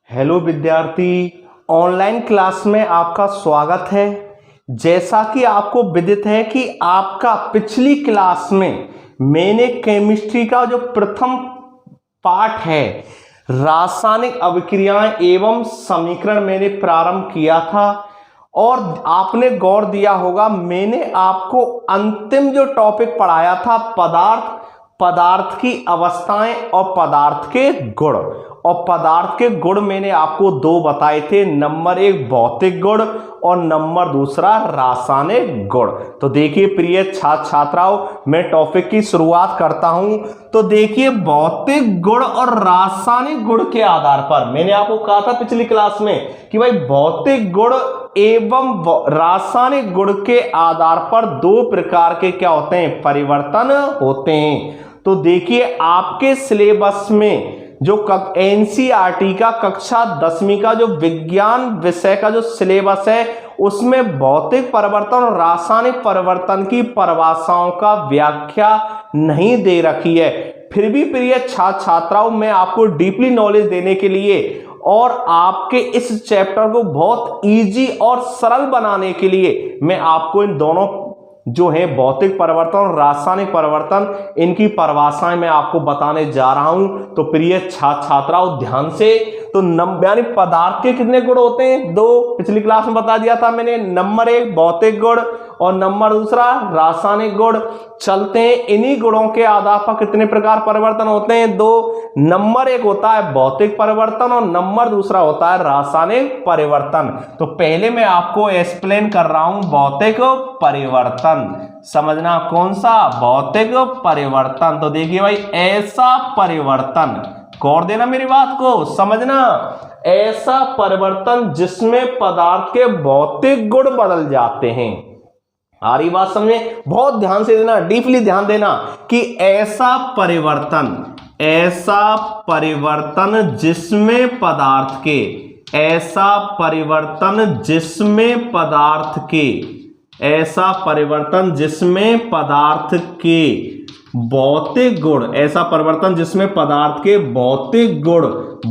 Hello विद्यार्थी, online class में आपका स्वागत है। जैसा कि आपको विदित है कि आपका पिछली क्लास में मैंने केमिस्ट्री का जो प्रथम पाठ है रासायनिक अभिक्रियाएं एवं समीकरण मैंने प्रारंभ किया था और आपने गौर दिया होगा मैंने आपको अंतिम जो टॉपिक पढ़ाया था पदार्थ की अवस्थाएं और पदार्थ के गुण। और पदार्थ के गुण मैंने आपको दो बताए थे, नंबर एक भौतिक गुण और नंबर दूसरा रासायनिक गुण। तो देखिए प्रिय छात्र छात्राओं, मैं टॉपिक की शुरुआत करता हूं। तो देखिए भौतिक गुण और रासायनिक गुण के आधार पर मैंने आपको कहा था पिछली क्लास में कि भाई भौतिक गुण एवं रासायनिक गुण के आधार पर दो प्रकार के क्या होते हैं, परिवर्तन होते हैं। तो देखिए आपके सिलेबस में जो एनसीईआरटी का कक्षा 10वीं का जो विज्ञान विषय का जो सिलेबस है उसमें भौतिक परिवर्तन और रासायनिक परिवर्तन की परिभाषाओं का व्याख्या नहीं दे रखी है। फिर भी प्रिय छात्र छात्राओं, मैं आपको डीपली नॉलेज देने के लिए और आपके इस चैप्टर को बहुत इजी और सरल बनाने के लिए मैं आपको इन दोनों जो है भौतिक परिवर्तन और रासायनिक परिवर्तन इनकी परिभाषाएं मैं आपको बताने जा रहा हूं। तो प्रिय छात्र छात्राओं ध्यान से, तो यानी पदार्थ के कितने गुण होते हैं, दो। पिछली क्लास में बता दिया था मैंने, नंबर एक भौतिक गुण और नंबर दूसरा रासायनिक गुण। चलते हैं इन्हीं गुणों के आधार पर कितने प्रकार परिवर्तन होते हैं, दो। नंबर एक होता है भौतिक परिवर्तन और नंबर दूसरा होता है रासायनिक परिवर्तन। तो पहले मैं आपको एक्सप्लेन कर रहा हूं भौतिक परिवर्तन। समझना कौन सा, भौतिक परिवर्तन। तो देखिए भाई ऐसा परिवर्तन, गौर देना मेरी बात को, समझना, ऐसा परिवर्तन जिसमें पदार्थ के भौतिक गुण बदल जाते हैं। आ रही बात समझे, बहुत ध्यान से देना, डीपली ध्यान देना कि ऐसा परिवर्तन जिसमें पदार्थ के, ऐसा परिवर्तन जिसमें पदार्थ के भौतिक गुण, ऐसा परिवर्तन जिसमें पदार्थ के भौतिक गुण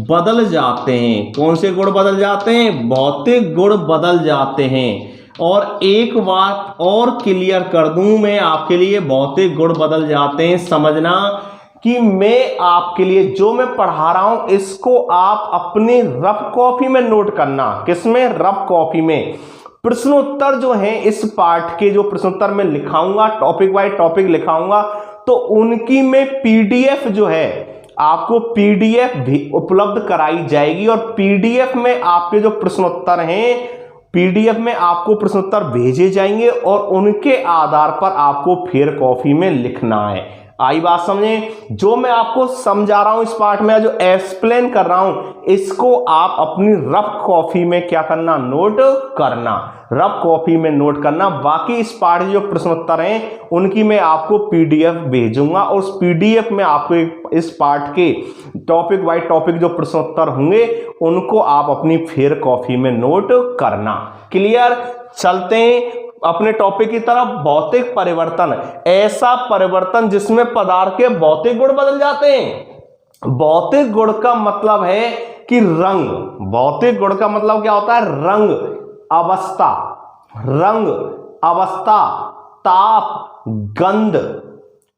बदल जाते हैं। कौन से गुण बदल जाते हैं, भौतिक गुण बदल जाते हैं। और एक बात और क्लियर कर दूं मैं आपके लिए, भौतिक गुण बदल जाते हैं, समझना कि मैं आपके लिए जो मैं पढ़ा रहा हूं इसको आप अपनी रफ कॉपी में नोट करना। किसमें, रफ कॉपी में। प्रश्नोत्तर जो है इस पाठ के जो प्रश्नोत्तर में लिखाऊंगा, टॉपिक बाय टॉपिक लिखाऊंगा, तो उनकी मैं पीडीएफ जो है आपको पीडीएफ भी उपलब्ध कराई जाएगी। और पीडीएफ में आपके जो प्रश्नोत्तर हैं, पीडीएफ में आपको प्रश्नोत्तर भेजे जाएंगे और उनके आधार पर आपको फिर कॉपी में लिखना है। आई बात समझे, जो मैं आपको समझा रहा हूं इस पाठ में, जो एक्सप्लेन कर रहा हूं, इसको आप अपनी रफ कॉपी में क्या करना, नोट करना, रफ कॉपी में नोट करना। बाकी इस पाठ के जो प्रश्नोत्तर हैं उनकी मैं आपको पीडीएफ भेजूंगा और उस पीडीएफ में आपको इस पाठ के टॉपिक बाय टॉपिक जो प्रश्नोत्तर होंगे उनको आप अपनी फिर कॉपी में नोट करना। क्लियर, चलते हैं अपने टॉपिक की तरफ। भौतिक परिवर्तन, ऐसा परिवर्तन जिसमें पदार्थ के भौतिक गुण बदल जाते हैं। भौतिक गुण का मतलब है कि रंग, भौतिक गुण का मतलब क्या होता है, रंग अवस्था, ताप, गंध।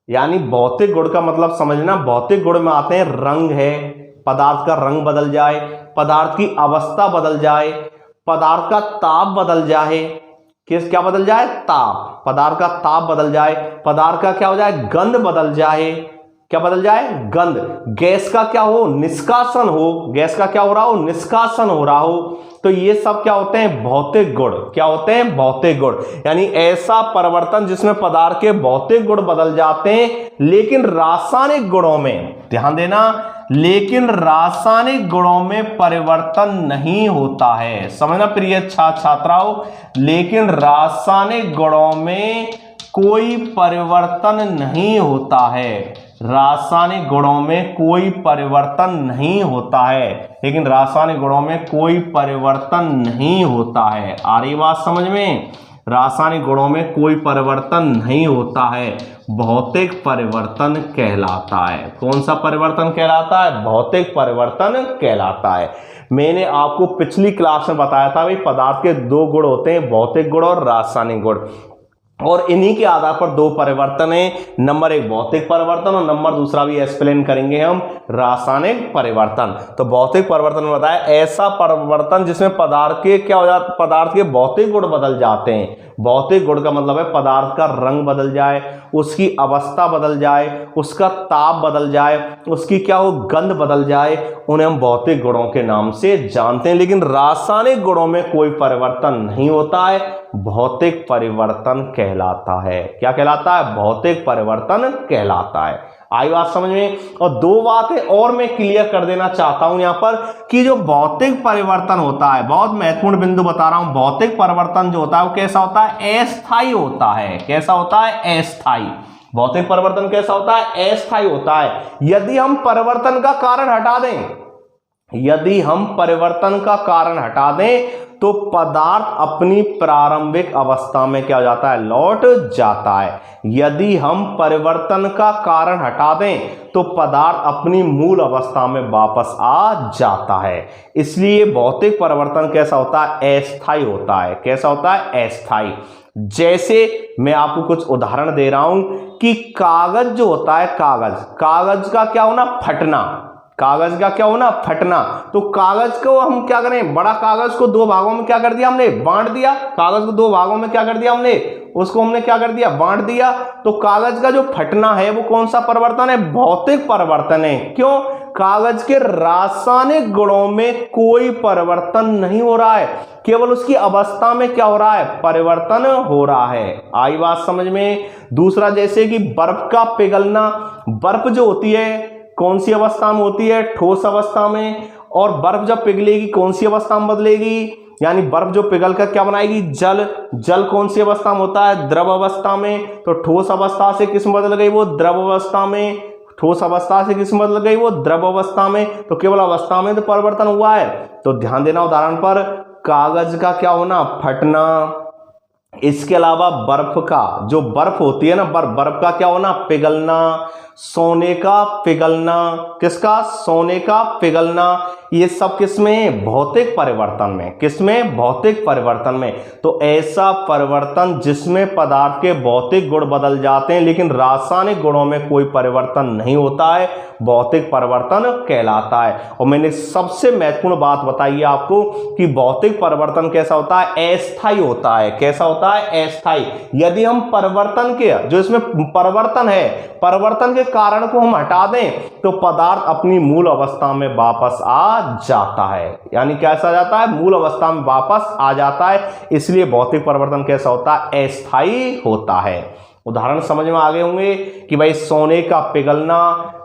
यानी भौतिक गुण का मतलब समझना, भौतिक गुण में आते हैं रंग है, पदार्थ का रंग बदल जाए, पदार्थ की अवस्था बदल जाए, पदार्थ का ताप बदल जाए, क्या बदल जाए, ताप, पदार्थ का ताप बदल जाए, पदार्थ का क्या हो जाए, गंध बदल जाए, क्या बदल जाए, गंध, गैस का क्या हो, निष्कासन हो, गैस का क्या हो रहा हो, निष्कासन हो रहा हो। तो ये सब क्या होते हैं, भौतिक गुण। क्या होते हैं, भौतिक गुण। यानी ऐसा परिवर्तन जिसमें पदार्थ के भौतिक गुण बदल जाते हैं। लेकिन रासायनिक गुणों में ध्यान देना, लेकिन रासायनिक गुणों में परिवर्तन नहीं होता है। समझना प्रिय छात्र छात्राओं, लेकिन रासायनिक गुणों में कोई परिवर्तन नहीं होता है। रासायनिक गुणों में कोई परिवर्तन नहीं होता है, लेकिन रासायनिक गुणों में कोई परिवर्तन नहीं होता है। आ रही बात समझ में, रासायनिक गुणों में कोई परिवर्तन नहीं होता है, भौतिक परिवर्तन कहलाता है। कौन सा परिवर्तन कहलाता है? भौतिक परिवर्तन कहलाता है। मैंने आपको पिछली क्लास में बताया था भाई पदार्थ के दो गुण होते हैं, भौतिक गुण और रासायनिक गुण, और इन्हीं के आधार पर दो परिवर्तन है, नंबर एक भौतिक परिवर्तन और नंबर दूसरा भी एक्सप्लेन करेंगे हम रासायनिक परिवर्तन। तो भौतिक परिवर्तन में बताया ऐसा परिवर्तन जिसमें पदार्थ के क्या हो जाता, पदार्थ के भौतिक गुण बदल जाते हैं। भौतिक गुण का मतलब है पदार्थ का रंग बदल जाए, उसकी अवस्था बदल जाए, उसका ताप बदल जाए, उसकी क्या हो गंध बदल जाए, उन्हें हम भौतिक गुणों के नाम से जानते हैं। लेकिन रासायनिक गुणों में कोई परिवर्तन नहीं होता है, भौतिक परिवर्तन कहलाता है। क्या कहलाता है? भौतिक परिवर्तन कहलाता है। आई बात समझ में? और दो बातें और मैं क्लियर कर देना चाहता हूं यहां पर कि जो भौतिक परिवर्तन होता है, बहुत महत्वपूर्ण बिंदु बता रहा हूं, भौतिक परिवर्तन जो होता है वो कैसा होता है? अस्थायी होता है। कैसा होता है? अस्थायी। भौतिक परिवर्तन कैसा होता है? अस्थायी होता है। यदि हम परिवर्तन का कारण हटा दें, यदि हम परिवर्तन का कारण हटा दें तो पदार्थ अपनी प्रारंभिक अवस्था में क्या हो जाता है? लौट जाता है। यदि हम परिवर्तन का कारण हटा दें तो पदार्थ अपनी मूल अवस्था में वापस आ जाता है। इसलिए भौतिक परिवर्तन कैसा होता है? अस्थायी होता है। कैसा होता है? अस्थायी। जैसे मैं आपको कुछ उदाहरण दे रहा हूं कि कागज जो होता है, कागज का क्या होना? फटना। कागज का क्या होना? फटना। तो कागज को हम क्या करें? बड़ा कागज को दो भागों में क्या कर दिया हमने? बांट दिया। कागज को दो भागों में क्या कर दिया हमने? उसको हमने क्या कर दिया? बांट दिया। तो कागज का जो फटना है वो कौन सा परिवर्तन है? भौतिक परिवर्तन है। क्यों? कागज के रासायनिक गुणों में कोई परिवर्तन नहीं हो रहा है, केवल उसकी अवस्था में क्या हो रहा है? परिवर्तन हो रहा है। आई बात समझ में? दूसरा, जैसे कि बर्फ का पिघलना। बर्फ जो होती है कौन सी अवस्था में होती है? ठोस अवस्था में। और बर्फ जब पिघलेगी कौन सी अवस्था में बदलेगी? यानी बर्फ जो पिघल कर क्या बनाएगी? जल। जल कौन सी अवस्था में होता है? द्रव अवस्था में। तो ठोस अवस्था से किस में बदल गई? वो द्रव अवस्था में। ठोस अवस्था से किस में बदल गई? वो द्रव अवस्था में। तो केवल अवस्था में तो परिवर्तन हुआ है। तो ध्यान देना, उदाहरण पर कागज का क्या होना? फटना। इसके अलावा बर्फ का, जो बर्फ होती है ना, बर्फ का क्या होना? पिघलना। सोने का पिघलना। किसका? सोने का पिघलना। ये सब किसमें? भौतिक परिवर्तन में। किसमें? भौतिक परिवर्तन में। तो ऐसा परिवर्तन जिसमें पदार्थ के भौतिक गुण बदल जाते हैं लेकिन रासायनिक गुणों में कोई परिवर्तन नहीं होता है, भौतिक परिवर्तन कहलाता है। और मैंने सबसे महत्वपूर्ण बात बताई है आपको कि भौतिक परिवर्तन कैसा होता है? अस्थायी होता है। कैसा होता है? अस्थायी। यदि हम परिवर्तन के, जो इसमें परिवर्तन है, परिवर्तन के कारण को हम हटा दें तो पदार्थ अपनी मूल अवस्था में वापस आ जाता है। यानी कैसा जाता है? मूल अवस्था में वापस आ जाता है। इसलिए भौतिक परिवर्तन कैसा होता है? अस्थायी होता है। उदाहरण समझ में आ गए होंगे कि भाई सोने का पिघलना,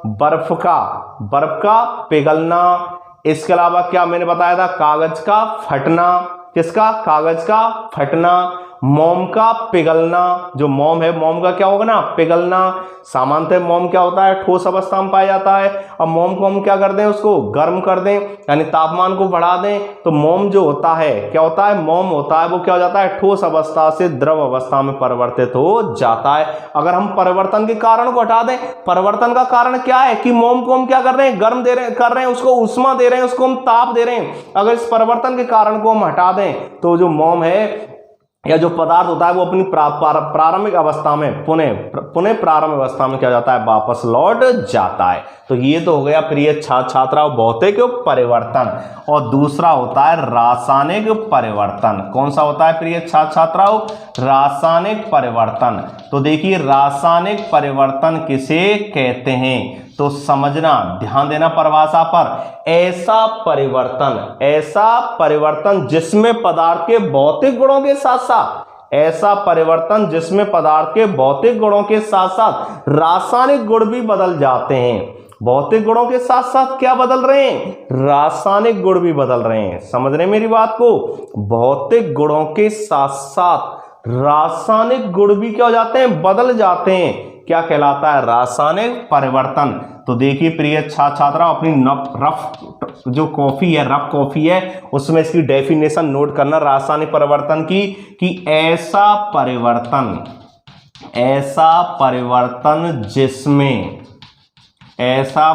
बर्फ का पिघलना। इसके अलावा क्या मैंने बताया था? कागज का फटना। किसका? कागज का फटना। मोम का पिघलना। जो मोम है, मोम का क्या होगा ना? पिघलना। सामान्यतः मोम क्या होता है? ठोस अवस्था में पाया जाता है। अब मोम को हम क्या कर दें? उसको गर्म कर दें, यानी तापमान को बढ़ा दें, तो मोम जो होता है क्या होता है? मोम होता है वो क्या हो जाता है? ठोस अवस्था से द्रव अवस्था में परिवर्तित हो जाता है। अगर हम परिवर्तन के कारण को हटा दें, परिवर्तन का कारण क्या है कि मोम को हम क्या कर रहे हैं? गर्म कर रहे हैं, उसको उष्मा दे रहे हैं, उसको हम ताप दे रहे हैं। अगर इस परिवर्तन के कारण को हम हटा दें तो जो मोम है या जो पदार्थ होता है वो अपनी प्रारंभिक अवस्था में पुनः प्रारंभिक अवस्था में क्या जाता है? वापस लौट जाता है। तो ये तो हो गया प्रिय छात्राओं भौतिक परिवर्तन। और दूसरा होता है रासायनिक परिवर्तन। कौन सा होता है प्रिय छात्राओं? रासायनिक परिवर्तन। तो देखिए रासायनिक परिवर्तन किसे कहते हैं तो समझना, ध्यान देना परिभाषा पर। ऐसा परिवर्तन जिसमें पदार्थ के भौतिक गुणों के साथ साथ, ऐसा परिवर्तन जिसमें पदार्थ के भौतिक गुणों के साथ साथ रासायनिक गुण भी बदल जाते हैं। भौतिक गुणों के साथ साथ क्या बदल रहे हैं? रासायनिक गुण भी बदल रहे हैं। समझ रहे मेरी बात को? भौतिक गुणों के साथ साथ रासायनिक गुण भी क्या हो जाते हैं? बदल जाते हैं। क्या कहलाता है? रासायनिक परिवर्तन। तो देखिए प्रिय छात्रा, अपनी रफ जो कॉपी है, रफ कॉपी है, उसमें इसकी डेफिनेशन नोट करना रासायनिक परिवर्तन की, कि ऐसा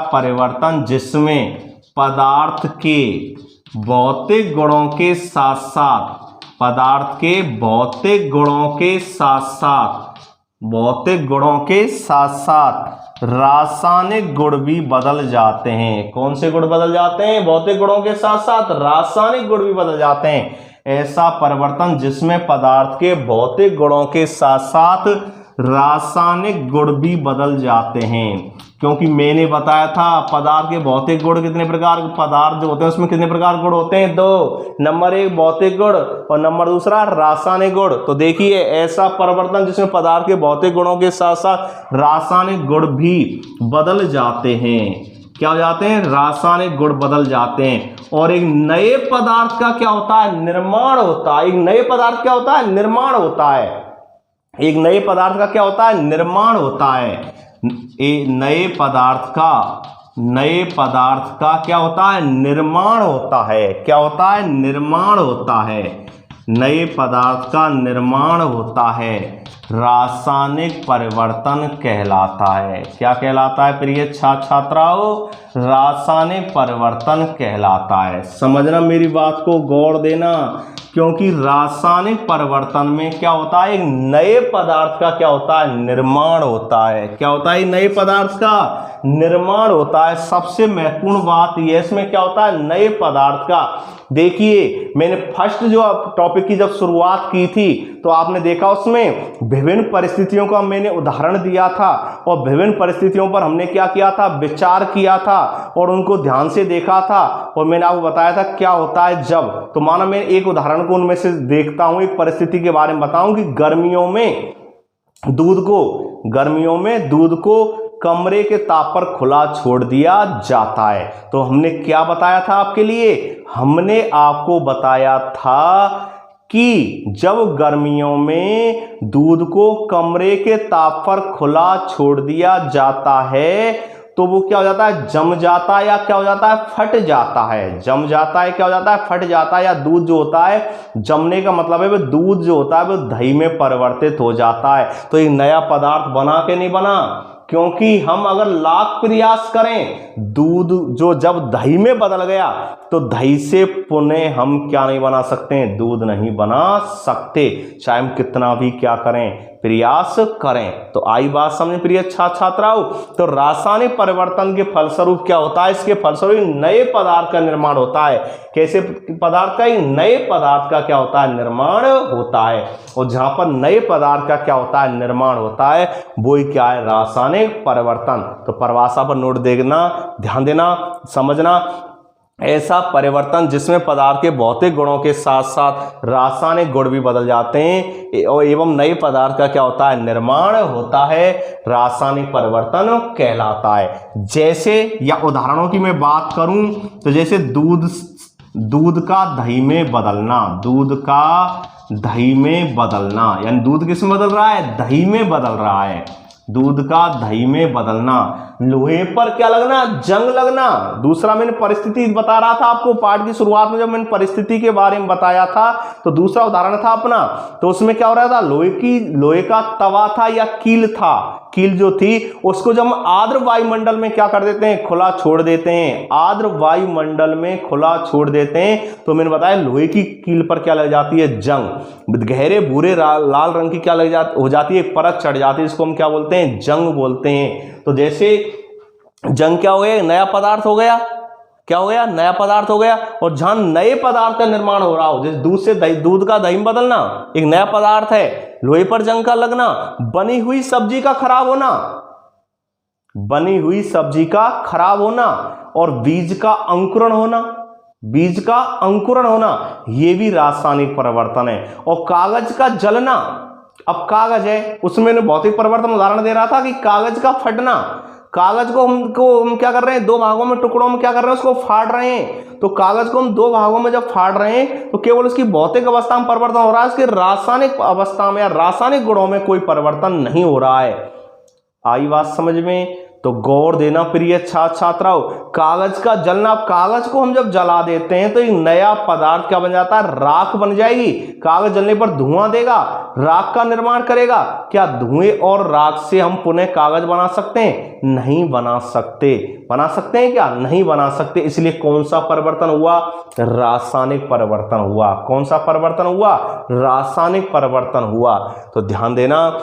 परिवर्तन जिसमें पदार्थ के भौतिक गुणों के साथ साथ रासायनिक गुण भी बदल जाते हैं। कौन से गुण बदल जाते हैं? भौतिक गुणों के साथ साथ रासायनिक गुण भी बदल जाते हैं। ऐसा परिवर्तन जिसमें पदार्थ के भौतिक गुणों के साथ साथ रासायनिक गुण भी बदल जाते हैं। क्योंकि मैंने बताया था पदार्थ के भौतिक गुण कितने प्रकार, पदार्थ जो होते हैं उसमें कितने प्रकार गुण होते हैं? 2। नंबर 1 भौतिक गुण और नंबर 2 रासायनिक गुण। तो देखिए ऐसा परिवर्तन जिसमें पदार्थ के भौतिक गुणों के साथ साथ रासायनिक गुण भी बदल जाते हैं। क्या हो जाते हैं? रासायनिक गुण बदल जाते हैं। और एक नए पदार्थ का क्या होता है? निर्माण होता है। एक नए पदार्थ क्या होता है? निर्माण होता है। एक नए पदार्थ का क्या होता है? निर्माण होता है। नए पदार्थ का क्या होता है? निर्माण होता है। क्या होता है? निर्माण होता है। नए पदार्थ का निर्माण होता है। रासायनिक परिवर्तन कहलाता है। क्या कहलाता है प्रिय छात्राओं? रासायनिक परिवर्तन कहलाता है। समझना, मेरी बात को गौर देना, क्योंकि रासायनिक परिवर्तन में क्या होता है? एक नए पदार्थ का क्या होता है? निर्माण होता है। क्या होता है? नए पदार्थ का निर्माण होता है। सबसे महत्वपूर्ण बात यह इसमें क्या होता है? नए पदार्थ का। देखिए मैंने फर्स्ट जो टॉपिक की जब शुरुआत की थी तो आपने देखा उसमें विभिन्न परिस्थितियों का मैंने उदाहरण दिया था, और विभिन्न परिस्थितियों पर हमने क्या किया था? विचार किया था और उनको ध्यान से देखा था। और मैंने आपको बताया था क्या होता है जब। तो माना मैं एक उदाहरण को उनमें से देखता हूं, एक परिस्थिति के बारे में बताऊं कि गर्मियों में दूध को कमरे के ताप पर खुला छोड़ दिया जाता है। तो हमने क्या बताया था आपके लिए? हमने आपको बताया था कि जब गर्मियों में दूध को कमरे के ताप पर खुला छोड़ दिया जाता है तो वो क्या हो जाता है? जम जाता है या क्या हो जाता है? फट जाता है। जम जाता है, क्या हो जाता है? फट जाता है। या दूध जो होता है, जमने का मतलब है वो दूध जो होता है वो दही में परिवर्तित हो जाता है। तो एक नया पदार्थ बना के नहीं बना, क्योंकि हम अगर लाख प्रयास करें, दूध जो जब दही में बदल गया तो दही से पुनः हम क्या नहीं बना सकते? दूध नहीं बना सकते, चाहे हम कितना भी क्या करें? प्रयास करें। तो आई बात समझ प्रिय छात्राओं? तो रासायनिक परिवर्तन के फलस्वरूप क्या होता है? इसके फलस्वरूप नए पदार्थ का निर्माण होता है। कैसे पदार्थ का? नए पदार्थ का क्या होता है? निर्माण होता है। और जहां पर नए पदार्थ का क्या होता है? निर्माण होता है, वो ही क्या है? रासायनिक परिवर्तन। तो परिभाषा पर नोट देखना, ध्यान देना, समझना। ऐसा परिवर्तन जिसमें पदार्थ के भौतिक गुणों के साथ साथ रासायनिक गुण भी बदल जाते हैं और एवं नए पदार्थ का क्या होता है? निर्माण होता है, रासायनिक परिवर्तन कहलाता है। जैसे या उदाहरणों की मैं बात करूं तो जैसे दूध का दही में बदलना, यानी दूध किस में बदल रहा है? दही में बदल रहा है। दूध का दही में बदलना। लोहे पर क्या लगना? जंग लगना। दूसरा मैंने परिस्थिति बता रहा था आपको पाठ की शुरुआत में, जब मैंने परिस्थिति के बारे में बताया था तो दूसरा उदाहरण था अपना, तो उसमें क्या हो रहा था? लोहे का तवा था या कील था, कील जो थी उसको जब हम आर्द्र वायुमंडल में क्या कर देते हैं? खुला छोड़ देते हैं। आर्द्र वायुमंडल में खुला छोड़ देते हैं तो मैंने बताया लोहे की कील पर क्या लग जाती है? जंग। गहरे भूरे लाल रंग की क्या हो जाती है? परत चढ़ जाती है, इसको हम क्या बोलते हैं? जंग बोलते हैं। तो जैसे जंग क्या हो गया? नया पदार्थ हो गया। क्या हो गया? नया पदार्थ हो गया। और जहां नए पदार्थ का निर्माण हो रहा हो, जैसे दूध का दही में बदलना एक नया पदार्थ है, लोहे पर जंग का लगना, बनी हुई सब्जी का खराब होना और बीज का अंकुरण होना, यह भी रासायनिक परिवर्तन है। और कागज का जलना, अब कागज है उसमें भौतिक परिवर्तन उदाहरण दे रहा था कि कागज का फटना, कागज को हम क्या कर रहे हैं? 2 भागों में, टुकड़ों में क्या कर रहे हैं? उसको फाड़ रहे हैं। तो कागज को हम 2 भागों में जब फाड़ रहे हैं तो केवल उसकी भौतिक अवस्था में परिवर्तन हो रहा है, उसके रासायनिक अवस्था में या रासायनिक गुणों में कोई परिवर्तन नहीं हो रहा है। आई बात समझ में? तो गौर देना प्रिय छात्र छात्राओं, कागज का जलना, कागज को हम जब जला देते हैं तो एक नया पदार्थ क्या बन जाता है, राख बन जाएगी। कागज जलने पर धुआं देगा, राख का निर्माण करेगा। क्या धुएं और राख से हम पुनः कागज बना सकते हैं? नहीं बना सकते। बना सकते हैं क्या? नहीं बना सकते। इसलिए कौन सा परिवर्तन हुआ? रासायनिक परिवर्तन हुआ। कौन सा परिवर्तन हुआ? रासायनिक परिवर्तन हुआ। तो ध्यान देना,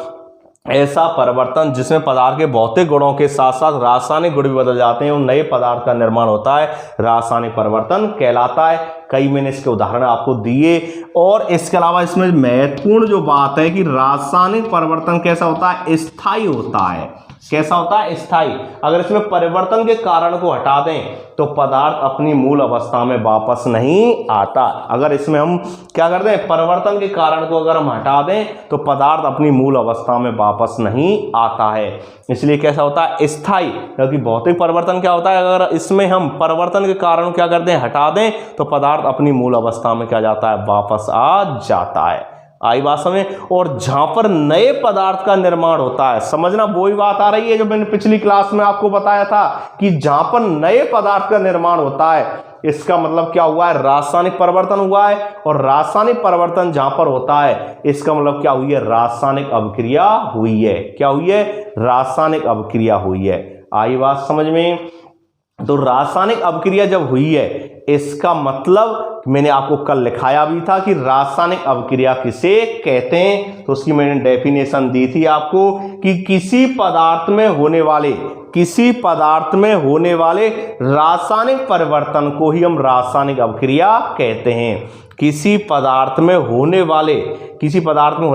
ऐसा परिवर्तन जिसमें पदार्थ के भौतिक गुणों के साथ साथ रासायनिक गुण भी बदल जाते हैं और नए पदार्थ का निर्माण होता है, रासायनिक परिवर्तन कहलाता है। कई मैंने इसके उदाहरण आपको दिए। और इसके अलावा इसमें महत्वपूर्ण जो बात है कि रासायनिक परिवर्तन कैसा होता है? स्थायी होता है। कैसा होता है? स्थायी। अगर इसमें परिवर्तन के कारण को हटा दें तो पदार्थ अपनी मूल अवस्था में वापस नहीं आता। अगर इसमें हम क्या कर दें, परिवर्तन के कारण को अगर हम हटा दें तो पदार्थ अपनी मूल अवस्था में वापस नहीं आता है। इसलिए कैसा होता है? स्थायी। क्योंकि भौतिक परिवर्तन क्या होता है, अगर इसमें हम परिवर्तन के कारण क्या कर दें, हटा दें, तो पदार्थ अपनी मूल अवस्था में क्या जाता है, वापस आ जाता है। आई बात समझ? और जहां पर नए पदार्थ का निर्माण होता है, समझना वही बात आ रही है जो मैंने पिछली क्लास में आपको बताया था कि जहां पर नए पदार्थ का निर्माण होता है, इसका मतलब क्या हुआ है, रासायनिक परिवर्तन हुआ है। और रासायनिक परिवर्तन जहां पर होता है इसका मतलब क्या हुई है, रासायनिक अभिक्रिया हुई है। क्या हुई है? रासायनिक अभिक्रिया हुई है। आई बात समझ में? तो रासायनिक अभिक्रिया जब हुई है इसका मतलब मैंने आपको कल लिखाया भी था कि रासायनिक अभिक्रिया किसे कहते हैं। तो उसकी मैंने डेफिनेशन दी थी आपको कि किसी पदार्थ में होने वाले रासायनिक परिवर्तन को ही हम रासायनिक अभिक्रिया कहते हैं। किसी पदार्थ में होने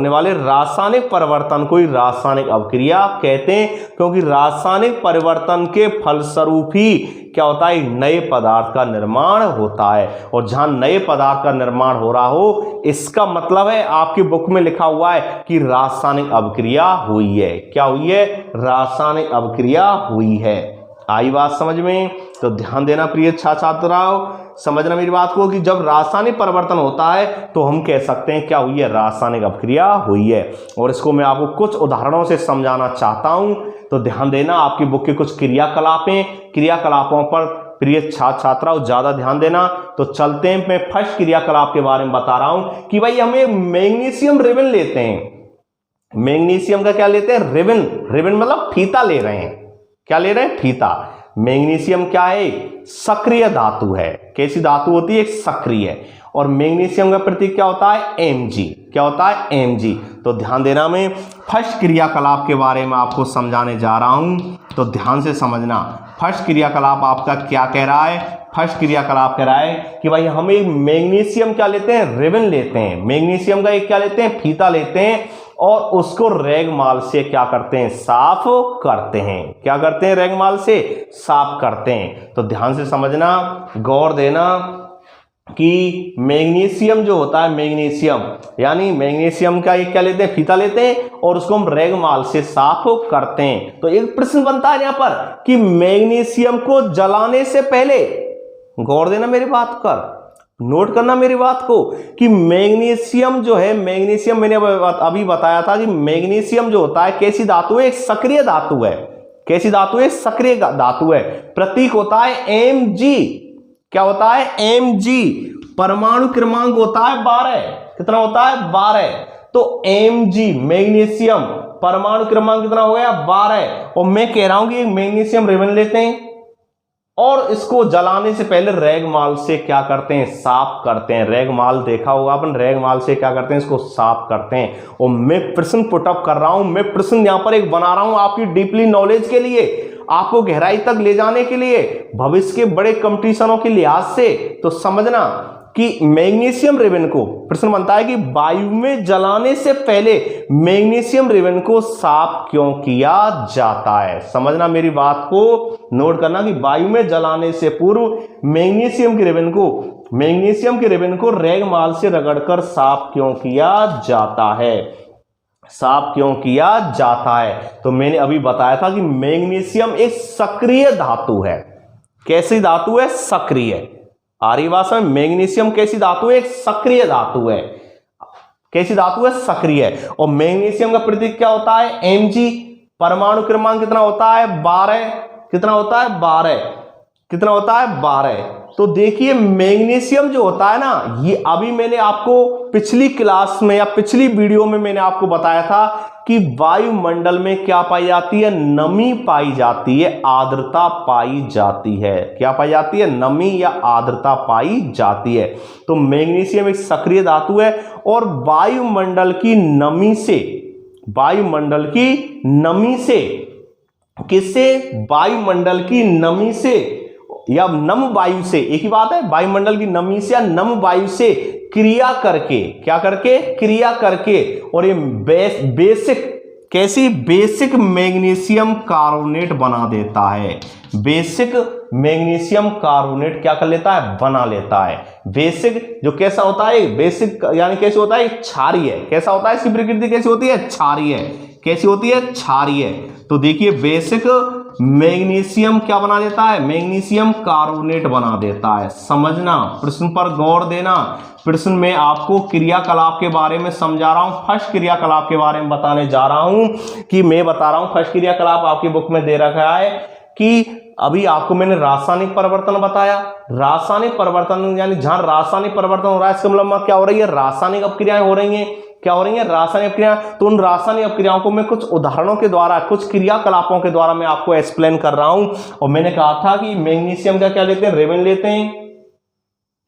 वाले रासायनिक परिवर्तन को ही रासायनिक अभिक्रिया कहते हैं, क्योंकि रासायनिक परिवर्तन के फलस्वरूप ही क्या होता है, नए पदार्थ का निर्माण होता है। और जहां नए पदार्थ का निर्माण हो रहा हो इसका मतलब है, आपकी बुक में लिखा हुआ है कि रासायनिक अभिक्रिया हुई है। क्या हुई है? रासायनिक अभिक्रिया हुई है। आई बात समझ में? तो ध्यान देना प्रिय छात्र छात्राओं, समझना मेरी बात को कि जब रासायनिक परिवर्तन होता है तो हम कह सकते हैं क्या हुई है, रासायनिक अभिक्रिया हुई है। और इसको मैं आपको कुछ उदाहरणों से समझाना चाहता हूं। तो ध्यान देना, आपकी बुक के कुछ क्रियाकलापों पर प्रिय छात्र छात्राओं ज्यादा ध्यान देना। तो चलते हैं, मैं फर्स्ट क्रियाकलाप के बारे में बता रहा हूं कि भाई हमें मैग्नीशियम रिबन लेते हैं। मैग्नीशियम का क्या लेते हैं? रिबन मतलब फीता ले रहे हैं। क्या ले रहे हैं? फीता। मैग्नीशियम क्या है? सक्रिय धातु है। कैसी धातु होती है? सक्रिय। और मैग्नीशियम का प्रतीक क्या होता है? Mg। क्या होता है? Mg। तो ध्यान देना, मैं फर्स्ट क्रियाकलाप के बारे में आपको समझाने जा रहा हूं, तो ध्यान से समझना। फर्स्ट क्रियाकलाप आपका क्या कह रहा है? फर्स्ट क्रियाकलाप कह रहा है कि भाई हम एक मैग्नीशियम क्या लेते हैं? रिबन लेते हैं। मैग्नीशियम का एक क्या लेते हैं? फीता लेते हैं और उसको रैगमाल से क्या करते हैं? साफ करते हैं। क्या करते हैं? रैगमाल से साफ करते हैं। तो ध्यान से समझना, गौर देना कि मैग्नीशियम जो होता है, मैग्नीशियम का एक क्या लेते हैं? फीता लेते हैं और उसको हम रैगमाल से साफ करते हैं। तो एक प्रश्न बनता है यहां पर कि मैग्नीशियम को जलाने से पहले, गौर देना मेरी बात पर, नोट करना मेरी बात को, कि मैग्नीशियम जो है, मैग्नीशियम मैंने अभी बताया था कि मैग्नीशियम जो होता है कैसी धातु है? एक सक्रिय धातु है। कैसी धातु है? सक्रिय धातु है। प्रतीक होता है Mg। क्या होता है? Mg। परमाणु क्रमांक होता है 12। कितना होता है? 12। तो Mg मैग्नीशियम, परमाणु क्रमांक कितना हो गया? 12। और मैं कह रहा हूं कि एक मैग्नीशियम रिबन लेते हैं और इसको जलाने से पहले रैगमाल से क्या करते हैं? साफ करते हैं। रैगमाल देखा होगा अपन, रैगमाल से क्या करते हैं? इसको साफ करते हैं। और मैं प्रश्न पुटअप कर रहा हूं, मैं प्रश्न यहां पर एक बना रहा हूं आपकी डीपली नॉलेज के लिए, आपको गहराई तक ले जाने के लिए, भविष्य के बड़े कंपटीशनों के लिहाज से। तो समझना कि मैग्नीशियम रिबन को, प्रश्न बनता है कि वायु में जलाने से पहले मैग्नीशियम रिबन को साफ क्यों किया जाता है। समझना मेरी बात को, नोट करना कि वायु में जलाने से पूर्व मैग्नीशियम के रिबन को रैगमाल से रगड़कर साफ क्यों किया जाता है? साफ क्यों किया जाता है? तो मैंने अभी बताया था कि मैग्नीशियम एक सक्रिय धातु है। कैसी धातु है? सक्रिय। आ रही बात समझ? मैग्नीशियम कैसी धातु है? एक सक्रिय धातु है। कैसी धातु है? सक्रिय। और मैग्नीशियम का प्रतीक क्या होता है? Mg। परमाणु क्रमांक कितना होता है 12, कितना होता है 12, कितना होता है 12। तो देखिए मैग्नीशियम जो होता है ना, ये अभी मैंने आपको पिछली क्लास में या पिछली वीडियो में मैंने आपको बताया था कि वायुमंडल में क्या पाई जाती है, नमी पाई जाती है, आर्द्रता पाई जाती है। क्या पाई जाती है, नमी या आर्द्रता पाई जाती है। तो मैग्नीशियम एक सक्रिय धातु है और वायुमंडल की नमी से, वायुमंडल की नमी से, किससे, वायुमंडल की नमी से या नम वायु से, एक ही बात है, वायुमंडल की नमी से या नम वायु से क्रिया करके, क्या करके, क्रिया करके, और ये बेसिक, कैसी, बेसिक मैग्नीशियम कार्बोनेट बना देता है। बेसिक मैग्नीशियम कार्बोनेट क्या कर लेता है, बना लेता है। बेसिक जो कैसा होता है, बेसिक यानी कैसे होता है, क्षारीय। कैसा होता है, इसकी प्रकृति कैसी होती है, क्षारीय। कैसी होती है, क्षारीय। तो देखिए बेसिक मैग्नीशियम क्या बना देता है, मैग्नीशियम कार्बोनेट बना देता है। समझना, प्रश्न पर गौर देना। प्रश्न में आपको क्रियाकलाप के बारे में समझा रहा हूं, फर्स्ट क्रियाकलाप के बारे में बताने जा रहा हूं कि मैं बता रहा हूं फर्स्ट क्रियाकलाप आपकी बुक में दे रखा है कि अभी आपको मैंने रासायनिक परिवर्तन बताया। रासायनिक परिवर्तन यानी जहां रासायनिक परिवर्तन हो रहा है, इसका मतलब क्या हो रही है, रासायनिक अपक्रियाएं हो रही हैं। क्या हो रही है, रासायनिक अपक्रियाएं। तो उन रासायनिक अपक्रियाओं को मैं कुछ उदाहरणों के द्वारा, कुछ क्रियाकलापों के द्वारा मैं आपको एक्सप्लेन कर रहा हूं। और मैंने कहा था कि मैग्नीशियम का क्या लेते हैं, रिबन लेते हैं।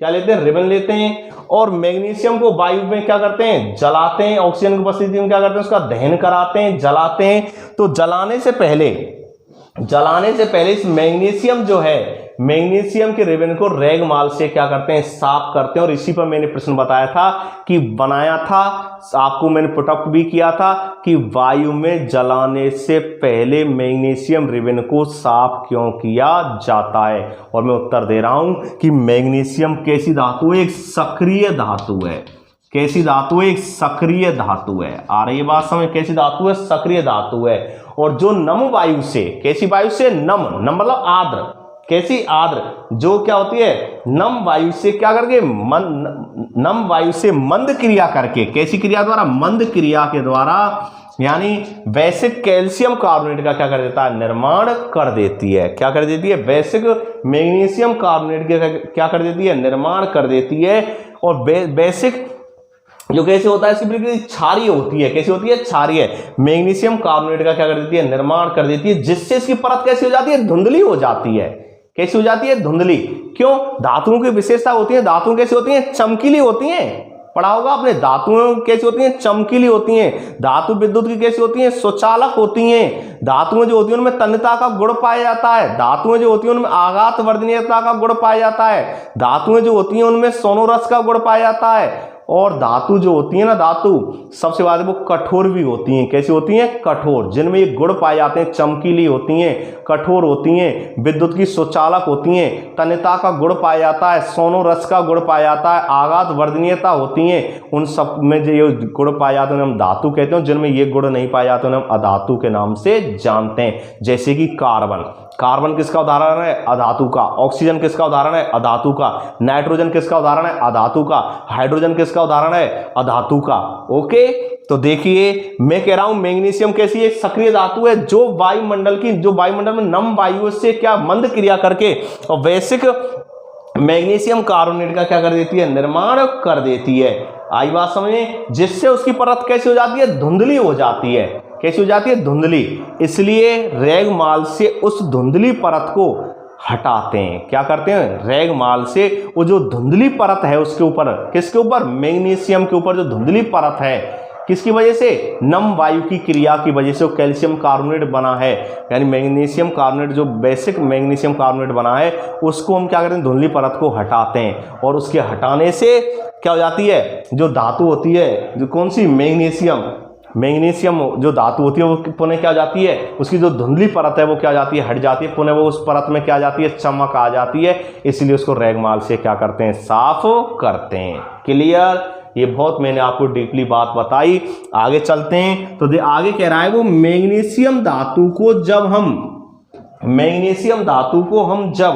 क्या लेते हैं, रिबन लेते हैं। और मैग्नीशियम को वायु में क्या करते हैं, जलाते हैं। ऑक्सीजन की उपस्थिति में क्या करते हैं, उसका दहन कराते हैं, जलाते हैं। तो जलाने से पहले इस मैग्नीशियम जो है, मैग्नीशियम के रिबन को रैगमाल से क्या करते हैं, साफ करते हैं। और इसी पर मैंने प्रश्न बताया था कि बनाया था, आपको मैंने पुटअप भी किया था कि वायु में जलाने से पहले मैग्नीशियम रिबन को साफ क्यों किया जाता है। और मैं उत्तर दे रहा हूं कि मैग्नीशियम कैसी धातु है, एक सक्रिय धातु है। कैसी धातु है, एक सक्रिय धातु है। आ रही है बात समझ, कैसी धातु है, सक्रिय धातु है। और जो नम वायु से, कैसी वायु से, नम मतलब आर्द्र, कैसी, आर्द्र, जो क्या होती है, नम वायु से क्या करके, नम वायु से मंद क्रिया करके, कैसी क्रिया द्वारा, मंद क्रिया के द्वारा, यानी बेसिक कैल्शियम कार्बोनेट का क्या कर देता है, निर्माण कर देती है। क्या कर देती है, बेसिक मैग्नीशियम कार्बोनेट का क्या कर देती है, निर्माण कर देती है। और बेसिक जो कैसे होता है, इसकी प्रकृति क्षारीय होती है। कैसी होती है, क्षारीय। मैग्नीशियम कार्बोनेट का क्या कर देती है, निर्माण कर देती है, जिससे इसकी परत कैसी हो जाती है, धुंधली हो जाती है। कैसी हो जाती है, धुंधली। क्यों, धातुओं की विशेषता होती है, धातुएं कैसी होती हैं, चमकीली होती हैं। पढ़ा होगा आपने, धातुएं कैसी होती हैं, चमकीली होती हैं। धातु विद्युत की कैसी होती हैं, सुचालक होती हैं। धातुएं जो होती हैं उनमें तन्यता का गुण पाया जाता है। धातुएं जो होती हैं उनमें आघात वर्धनीयता का गुण पाया जाता है। धातुएं जो होती हैं उनमें सोनोरस का गुण पाया जाता है। और धातु जो होती है ना, धातु सबसे बाद वो कठोर भी होती हैं। कैसी होती हैं, कठोर, जिनमें ये गुण पाए जाते हैं, चमकीली होती हैं, कठोर होती हैं, विद्युत की सुचालक होती हैं, तन्यता का गुण पाया जाता है, सोनोरस का गुण पाया जाता है, आघात वर्धनीयता होती हैं। उन सब में जो ये गुण पाए जाते हैं हम धातु कहते हैं। जिनमें ये गुण नहीं पाए जाते हम अधातु के नाम से जानते हैं। जैसे कि कार्बन, कार्बन किसका उदाहरण है, अधातु का। ऑक्सीजन किसका उदाहरण है, अधातु का। नाइट्रोजन किसका उदाहरण है, अधातु का। हाइड्रोजन किसका उदाहरण है, अधातु का। ओके, तो देखिए मैं कह रहा हूं मैग्नीशियम कैसी एक सक्रिय धातु है, जो वायुमंडल में नम वायु से क्या मंद क्रिया करके और बेसिक मैग्नीशियम कार्बोनेट का क्या कर देती है, निर्माण कर देती है। आई बात समझे, जिससे उसकी परत कैसी हो जाती है, धुंधली हो जाती है। कैसी हो जाती है, धुंधली। इसलिए रैगमाल से उस धुंधली परत को हटाते हैं। क्या करते हैं, रैगमाल से वो जो धुंधली परत है उसके ऊपर, किसके ऊपर, मैग्नीशियम के ऊपर जो धुंधली परत है, किसकी वजह से, नम वायु की क्रिया की वजह से वो कैल्शियम कार्बोनेट बना है। यानी मैग्नीशियम कार्बोनेट जो बेसिक मैग्नीशियम कार्बोनेट बना है उसको हम क्या करते हैं, धुंधली परत को हटाते हैं। और उसके हटाने से क्या हो जाती है, जो धातु होती है, जो कौन सी, मैग्नीशियम जो धातु होती है वो पुनः क्या जाती है, उसकी जो धुंधली परत है वो क्या जाती है, हट जाती है। पुनः वो उस परत में क्या जाती है, चमक आ जाती है। इसलिए उसको रैगमाल से क्या करते हैं, साफ करते हैं। क्लियर, ये बहुत मैंने आपको डीपली बात बताई। आगे चलते हैं। तो आगे कह रहा है वो मैग्नीशियम धातु को जब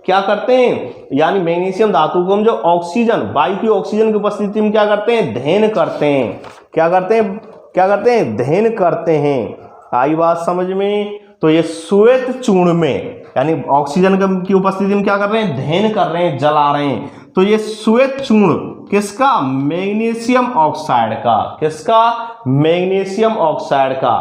क्या करते हैं, यानी मैग्नीशियम धातु को हम जो ऑक्सीजन, वायु की ऑक्सीजन की उपस्थिति में क्या करते हैं, दहन करते हैं। क्या करते हैं, दहन करते हैं। आई बात समझ में। तो ये श्वेत चूर्ण में यानी ऑक्सीजन की उपस्थिति में क्या कर रहे हैं, दहन कर रहे हैं, जला रहे हैं। तो ये श्वेत चूर्ण किसका, मैग्नीशियम ऑक्साइड का, किसका, मैग्नीशियम ऑक्साइड का,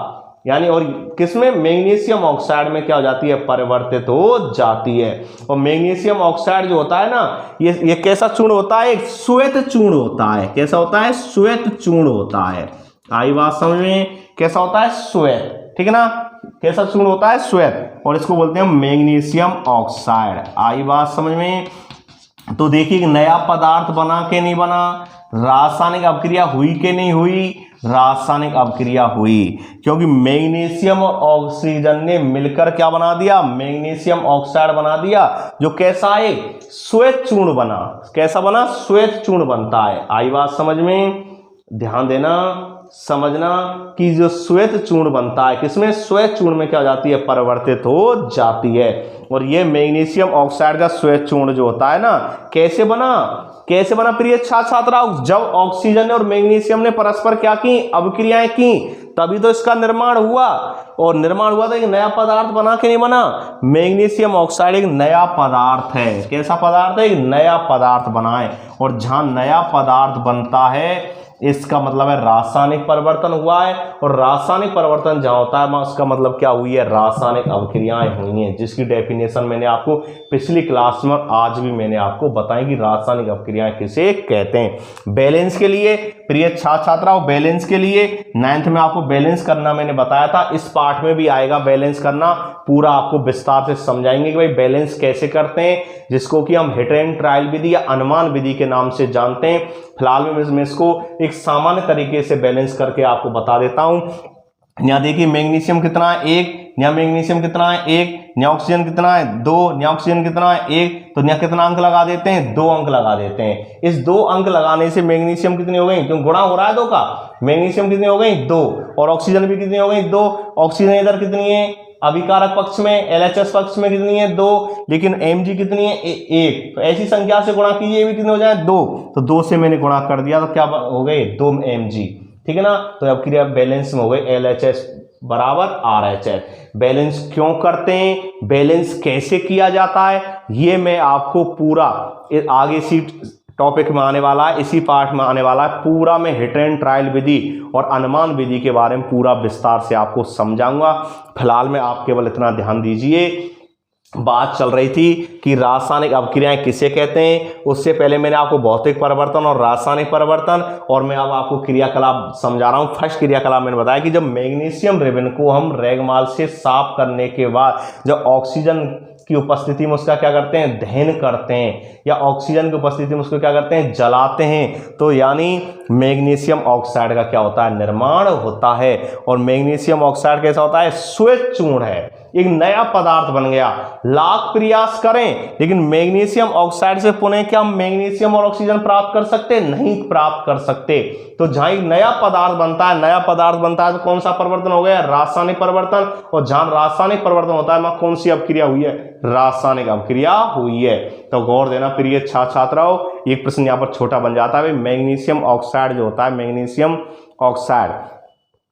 यानी और किसमें, मैग्नीशियम ऑक्साइड में क्या हो जाती है, परिवर्तित हो जाती है। और मैग्नीशियम ऑक्साइड जो होता है ना, ये कैसा चूर्ण होता है, एक श्वेत चूर्ण होता है। कैसा होता है, श्वेत चूर्ण होता है। आई बात समझ में, कैसा होता है, श्वेत, ठीक है ना, कैसा चूर्ण होता है, श्वेत, और इसको बोलते हैं मैग्नीशियम ऑक्साइड। आई बात समझ में। तो देखिए नया पदार्थ बना के नहीं बना, रासायनिक अभिक्रिया हुई कि नहीं हुई, रासायनिक अभिक्रिया हुई, क्योंकि मैग्नीशियम और ऑक्सीजन ने मिलकर क्या बना दिया, मैग्नीशियम ऑक्साइड बना दिया, जो कैसा है, श्वेत चूर्ण बना। कैसा बना, श्वेत चूर्ण बनता है। आई बात समझ में, ध्यान देना, समझना कि जो श्वेत चूर्ण बनता है, किसमें, श्वेत चूर्ण में क्या हो जाती है, परिवर्तित हो जाती है। और ये मैग्नीशियम ऑक्साइड का श्वेत चूर्ण जो होता है ना, कैसे बना, कैसे बना प्रिय छात्राओं, जब ऑक्सीजन और मैग्नीशियम ने परस्पर क्या की, अभिक्रियाएं की, तभी तो इसका निर्माण हुआ। और निर्माण हुआ तो एक नया पदार्थ बना के नहीं बना। मैग्नीशियम ऑक्साइड एक नया पदार्थ है। कैसा पदार्थ है, एक नया पदार्थ बना है। और जहां नया पदार्थ बनता है, इसका मतलब है रासायनिक परिवर्तन हुआ है। और रासायनिक परिवर्तन जहां होता है, उसका मतलब क्या हुई है, रासायनिक अभिक्रियाएं हुई हैं, जिसकी डेफिनेशन मैंने आपको पिछली क्लास में और आज भी मैंने आपको बताई कि रासायनिक अभिक्रियाएं किसे कहते हैं। बैलेंस के लिए प्रिय छात्राओं, बैलेंस के लिए 9th में आपको बैलेंस करना मैंने बताया था, इस पार्ट में भी आएगा बैलेंस करना, पूरा आपको विस्तार से समझाएंगे कि भाई बैलेंस कैसे करते हैं, जिसको कि हम हिट एंड ट्रायल विधि या अनुमान विधि के नाम से जानते हैं। फिलहाल में इसको एक सामान्य तरीके से बैलेंस करके आपको बता देता हूं। यहाँ देखिए मैग्नीशियम कितना है, 1, यहाँ मैग्नीशियम कितना है, 1, यहाँ ऑक्सीजन कितना है, 2, यहाँ ऑक्सीजन कितना है, 1, तो यहाँ कितना अंक लगा देते हैं, 2 अंक लगा देते हैं। इस 2 अंक लगाने से मैग्नीशियम कितनी हो गई, क्योंकि गुणा हो रहा है 2 का, मैग्नीशियम कितनी हो गई, 2, और ऑक्सीजन भी कितनी हो गई, 2। ऑक्सीजन इधर कितनी है, अभिकारक पक्ष में, LHS पक्ष में कितनी है, 2, लेकिन Mg कितनी है, 1। तो ऐसी संख्या से गुणा कीजिए, ये भी कितने हो जाए, 2, तो 2 से मैंने गुणा कर दिया, तो क्या हो गए, 2 Mg, ठीक है ना। तो अब क्रिया बैलेंस में हो गई, LHS बराबर RHS। बैलेंस क्यों करते हैं, बैलेंस कैसे किया जाता है, ये मैं आपको पूरा आगे सी टॉपिक में आने वाला है, इसी पार्ट में आने वाला है, पूरा मैं हिट एंड ट्रायल विधि और अनुमान विधि के बारे में पूरा विस्तार से आपको समझाऊंगा। फिलहाल में आप केवल इतना ध्यान दीजिए, बात चल रही थी कि रासायनिक अभिक्रियाएं किसे कहते हैं। उससे पहले मैंने आपको भौतिक परिवर्तन और रासायनिक परिवर्तन, और मैं अब आपको क्रियाकलाप समझा रहा हूं। फर्स्ट क्रियाकलाप मैंने बताया कि जब मैग्नीशियम रिबन को हम रैगमाल से साफ करने के बाद जब ऑक्सीजन की उपस्थिति में उसका क्या करते हैं, दहन करते हैं, या ऑक्सीजन की उपस्थिति में उसको क्या करते हैं, जलाते हैं, तो यानी मैग्नीशियम ऑक्साइड का क्या होता है, निर्माण होता है। और मैग्नीशियम ऑक्साइड कैसा होता है, श्वेत चूर्ण है, एक नया पदार्थ बन गया। लाख प्रयास करें लेकिन मैग्नीशियम ऑक्साइड से पुनः क्या हम मैग्नीशियम और ऑक्सीजन प्राप्त कर सकते, नहीं प्राप्त कर सकते। तो जहां एक नया पदार्थ बनता है, नया पदार्थ बनता है तो कौन सा परिवर्तन हो गया, रासायनिक परिवर्तन। और जहां रासायनिक परिवर्तन होता है वहां कौन सी अभिक्रिया हुई है, रासायनिक अभिक्रिया हुई है। तो गौर देना प्रिय छात्राओं, एक प्रश्न यहाँ पर छोटा बन जाता है, मैग्नीशियम ऑक्साइड जो होता है,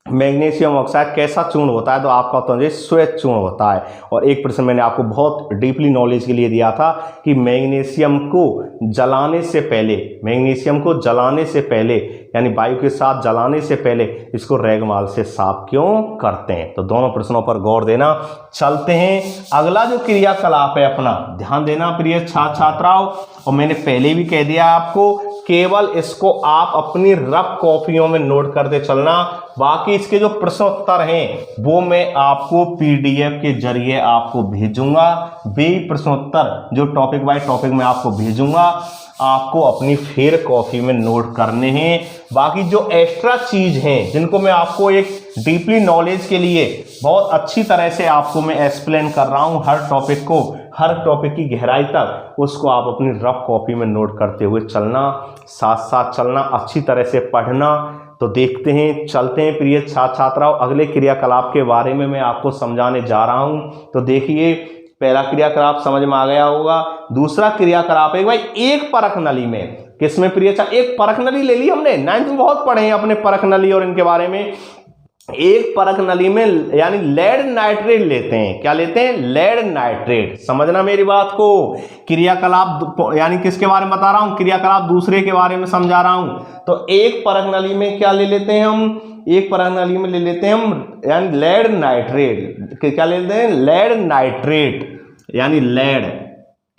मैग्नीशियम ऑक्साइड कैसा चूर्ण होता है, तो आपका तो श्वेत चूर्ण होता है। और एक प्रश्न मैंने आपको बहुत डीपली नॉलेज के लिए दिया था कि मैग्नीशियम को जलाने से पहले यानी वायु के साथ जलाने से पहले इसको रैगमाल से साफ क्यों करते हैं। तो दोनों प्रश्नों पर गौर देना। चलते हैं अगला जो क्रियाकलाप है अपना, ध्यान देना प्रिय छात्राओं। और मैंने पहले भी कह दिया आपको, केवल इसको आप अपनी रफ कॉपियों में नोट करते चलना, बाकी इसके जो प्रश्न उत्तर हैं वो मैं आपको PDF के जरिए आपको भेजूंगा। वे प्रश्नोत्तर जो टॉपिक बाय टॉपिक में आपको भेजूंगा, आपको अपनी फेयर कॉपी में नोट करने हैं। बाकी जो एक्स्ट्रा चीज हैं जिनको मैं आपको एक डीपली नॉलेज के लिए बहुत अच्छी तरह से आपको मैं एक्सप्लेन कर रहा हूं, हर टॉपिक को, हर टॉपिक की गहराई तक, उसको आप अपनी रफ कॉपी में नोट करते हुए चलना, साथ साथ चलना, अच्छी तरह से पढ़ना। तो देखते हैं, चलते हैं प्रिय छात्राओं, अगले क्रियाकलाप के बारे में मैं आपको समझाने जा रहा हूं। तो देखिए, पहला क्रियाकलाप समझ में आ गया होगा। दूसरा क्रियाकलाप है भाई एक परख नली में, किसमें प्रिय एक परख नली ले ली हमने, 9th में बहुत पढ़े हैं अपने परख नली और इनके बारे में। एक परख नली में यानी लेड नाइट्रेट लेते हैं। क्या लेते हैं? Lead nitrate. समझना मेरी बात को। क्रियाकलाप यानी किसके बारे में बता रहा हूं? क्रियाकलाप दूसरे के बारे में समझा रहा हूं। तो एक परख नली में क्या ले लेते हैं हम? एक परख नली में ले लेते हैं हम यानी लेड नाइट्रेट। क्या ले लेते हैं? लेड नाइट्रेट यानी लेड।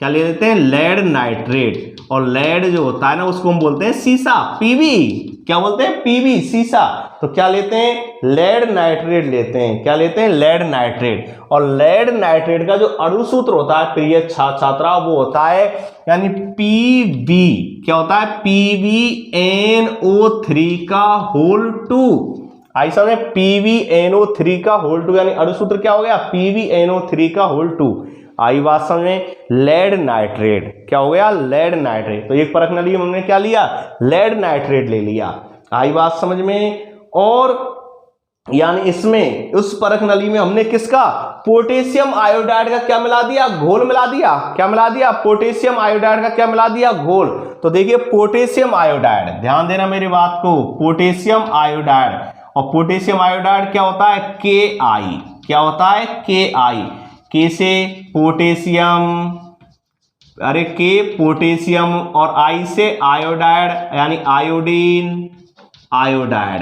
क्या ले लेते हैं? Lead nitrate. और लेड जो होता है ना उसको हम बोलते हैं सीसा, पीवी। क्या बोलते हैं? पीवी, सीसा। तो क्या लेते हैं? लेड नाइट्रेट लेते हैं। क्या लेते हैं? Lead nitrate. और लेड नाइट्रेट का जो अणु सूत्र होता है प्रिय छात्रा वो होता है यानी पीवी। क्या होता है? PbNO3 का होल 2। आई समझे? PbNO3 का होल 2 यानी अणु सूत्र क्या हो गया? PbNO3 का होल 2। आई बात समझ में? Lead nitrate. क्या हो गया? Lead nitrate. तो एक परख नली में हमने क्या लिया? लेड नाइट्रेट ले लिया। आई बात समझ में? और यानी इसमें उस परख नली में हमने किसका? पोटेशियम आयोडाइड का क्या मिला दिया? घोल मिला दिया। क्या मिला दिया? पोटेशियम आयोडाइड का क्या मिला दिया? घोल। तो देखिए पोटेशियम आयोडाइड, ध्यान देना मेरी बात को, पोटेशियम आयोडाइड। और पोटेशियम आयोडाइड क्या होता है? KI। क्या होता है? KI। कैसे? पोटेशियम, अरे के पोटेशियम और आई से आयोडाइड यानी आयोडीन, आयोडाइड।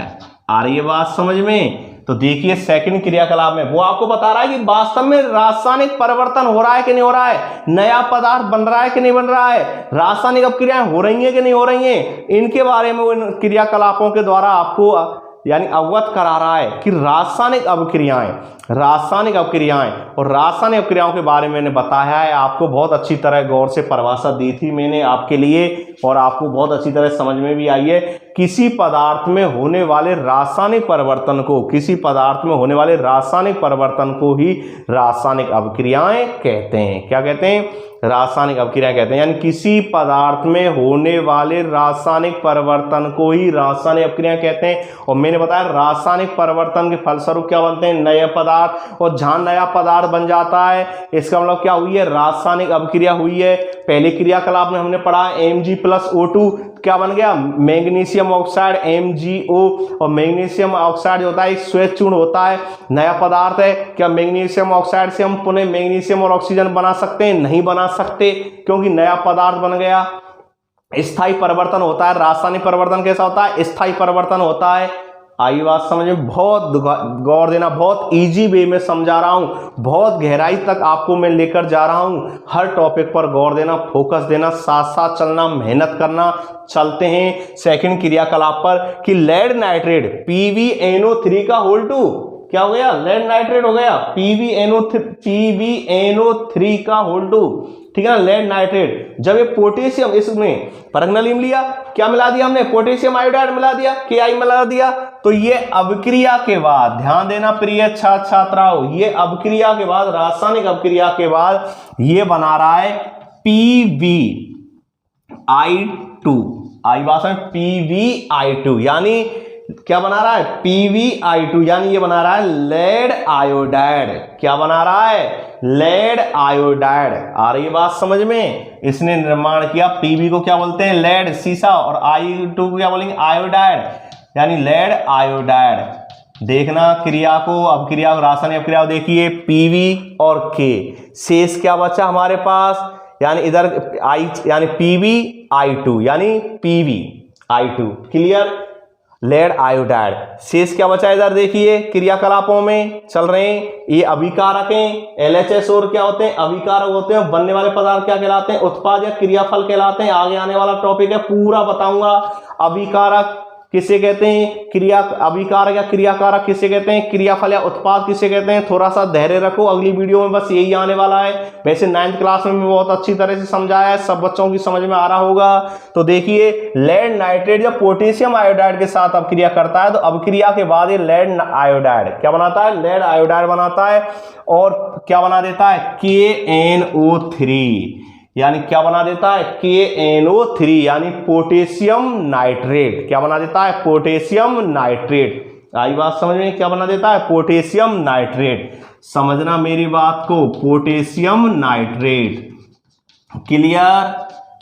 आ रही है बात समझ में? तो देखिए सेकंड क्रियाकलाप में वो आपको बता रहा है कि वास्तव में रासायनिक परिवर्तन हो रहा है कि नहीं हो रहा है, नया पदार्थ बन रहा है कि नहीं बन रहा है, रासायनिक अपक्रियाएं हो रही हैं कि नहीं हो रही हैं, इनके बारे में वो इन क्रियाकलापों के द्वारा आपको यानी अवगत करा रहा है कि रासायनिक अभिक्रियाएं और रासायनिक अभिक्रियाओं के बारे में मैंने बताया है आपको, बहुत अच्छी तरह गौर से परिभाषा दी थी मैंने आपके लिए और आपको बहुत अच्छी तरह समझ में भी आई है। किसी पदार्थ में होने वाले रासायनिक परिवर्तन को ही रासायनिक अभिक्रियाएं कहते हैं। क्या कहते हैं? रासायनिक अभिक्रिया कहते हैं। यानी किसी पदार्थ में होने वाले रासायनिक परिवर्तन को ही रासायनिक अभिक्रिया कहते हैं। और मैंने बताया रासायनिक परिवर्तन के फलस्वरूप क्या बनते हैं? नए पदार्थ। और जहां नया पदार्थ बन जाता है इसका मतलब क्या हुई है? रासायनिक अभिक्रिया हुई है। पहले क्रियाकलाप में हमने पढ़ा Mg+O2 क्या बन गया? Magnesium oxide MgO। और मैग्नीशियम ऑक्साइड होता है एक श्वेत चूर्ण होता है, नया पदार्थ है। क्या मैग्नीशियम ऑक्साइड से हम पुनः मैग्नीशियम और ऑक्सीजन बना सकते हैं? नहीं बना सकते, क्योंकि नया पदार्थ बन गया। स्थायी परिवर्तन होता है। रासायनिक परिवर्तन कैसा होता है? स्थायी परिवर्तन होता है। आई बात समझ में? बहुत गौर देना, बहुत इजी वे में समझा रहा हूं, बहुत गहराई तक आपको मैं लेकर जा रहा हूं। हर टॉपिक पर गौर देना, फोकस देना, साथ साथ चलना, मेहनत करना। चलते हैं सेकंड क्रियाकलाप पर कि लेड नाइट्रेट PbNO3 का होल 2 क्या हो गया? लेड नाइट्रेट हो गया PbNO3 का होल 2। ठीक है ना? Lead nitrate. जब ये पोटेशियम इसमें परख नली में लिया, क्या मिला दिया हमने? पोटेशियम आयोडाइड मिला दिया, KI मिला दिया। तो ये अभिक्रिया के बाद, ध्यान देना प्रिय छात्राओं, ये अभिक्रिया के बाद, रासायनिक अभिक्रिया के बाद ये बना रहा है PbI2। आई बात है? PbI2 यानी क्या बना रहा है? PbI2 यानी ये बना रहा है लेड आयोडाइड। क्या बना रहा है? Lead iodide. आ रही है बात समझ में? इसने निर्माण किया। Pb को क्या बोलते हैं? लेड, सीसा। और I2 को क्या बोलेंगे? आयोडाइड यानी लेड आयोडाइड। देखना क्रिया को, अभिक्रिया को, रासायनिक अभिक्रिया को देखिए Pb और K। शेष क्या बचा हमारे पास? यानी इधर I यानी PbI2 यानी PbI2। क्लियर? Lead iodide. शेष क्या बचा इधर देखिए, क्रियाकलापों में चल रहे हैं ये अभिकारक हैं। LHS और क्या होते हैं? अभिकारक होते हैं। बनने वाले पदार्थ क्या कहलाते हैं? उत्पाद या क्रियाफल कहलाते हैं। आगे आने वाला टॉपिक है, पूरा बताऊंगा। अभिकारक किसे कहते हैं? क्रिया अभिकारक या क्रियाकारक किसे कहते हैं? क्रियाफल या उत्पाद किसे कहते हैं? थोड़ा सा धैर्य रखो, अगली वीडियो में बस यही आने वाला है। वैसे 9th क्लास में भी बहुत अच्छी तरह से समझाया है, सब बच्चों की समझ में आ रहा होगा। तो देखिए लेड नाइट्रेट जब पोटेशियम आयोडाइड के साथ अभिक्रिया करता है तो अभिक्रिया के बाद ये लेड आयोडाइड क्या बनाता है? लेड आयोडाइड बनाता है। और क्या बना देता है? KNO3 यानी क्या बना देता है? KNO3 यानी पोटेशियम नाइट्रेट। क्या बना देता है? Potassium nitrate. आई बात समझ में? क्या बना देता है? Potassium nitrate. समझना मेरी बात को, पोटेशियम नाइट्रेट। क्लियर?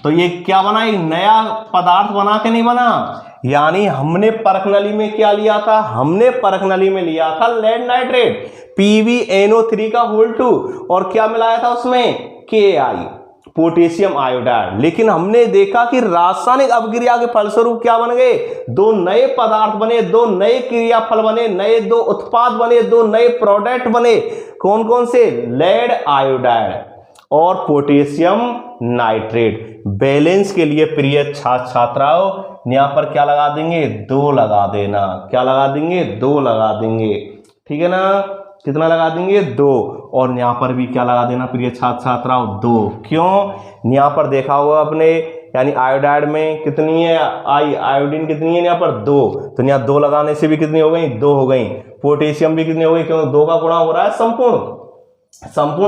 तो ये क्या बना, एक नया पदार्थ बना के नहीं बना। यानी हमने परखनली में क्या लिया था, हमने परखनली में लिया था लेड नाइट्रेट PbNO3 का होल 2 और क्या मिलाया था उसमें KI पोटेशियम आयोडाइड। लेकिन हमने देखा कि रासायनिक अपक्रिया के फलस्वरूप क्या बन गए, दो नए पदार्थ बने, दो नए क्रियाफल बने, नए दो उत्पाद बने, दो नए प्रोडक्ट बने। कौन कौन से, लेड आयोडाइड और पोटेशियम नाइट्रेट। बैलेंस के लिए प्रिय छात्राओं यहां पर क्या लगा देंगे, 2 लगा देना। क्या लगा देंगे, 2 लगा देंगे, ठीक है ना। कितना लगा देंगे, 2। और यहां पर भी क्या लगा देना प्रिय छात्राओं, 2। क्यों, यहां पर देखा हुआ अपने, यानी आयोडाइड में कितनी है, आयोडीन कितनी है यहाँ पर, 2। तो यहाँ 2 लगाने से भी कितनी हो गई, 2 हो गई। पोटेशियम भी कितनी हो गई, क्योंकि 2 का गुणा हो रहा है संपूर्ण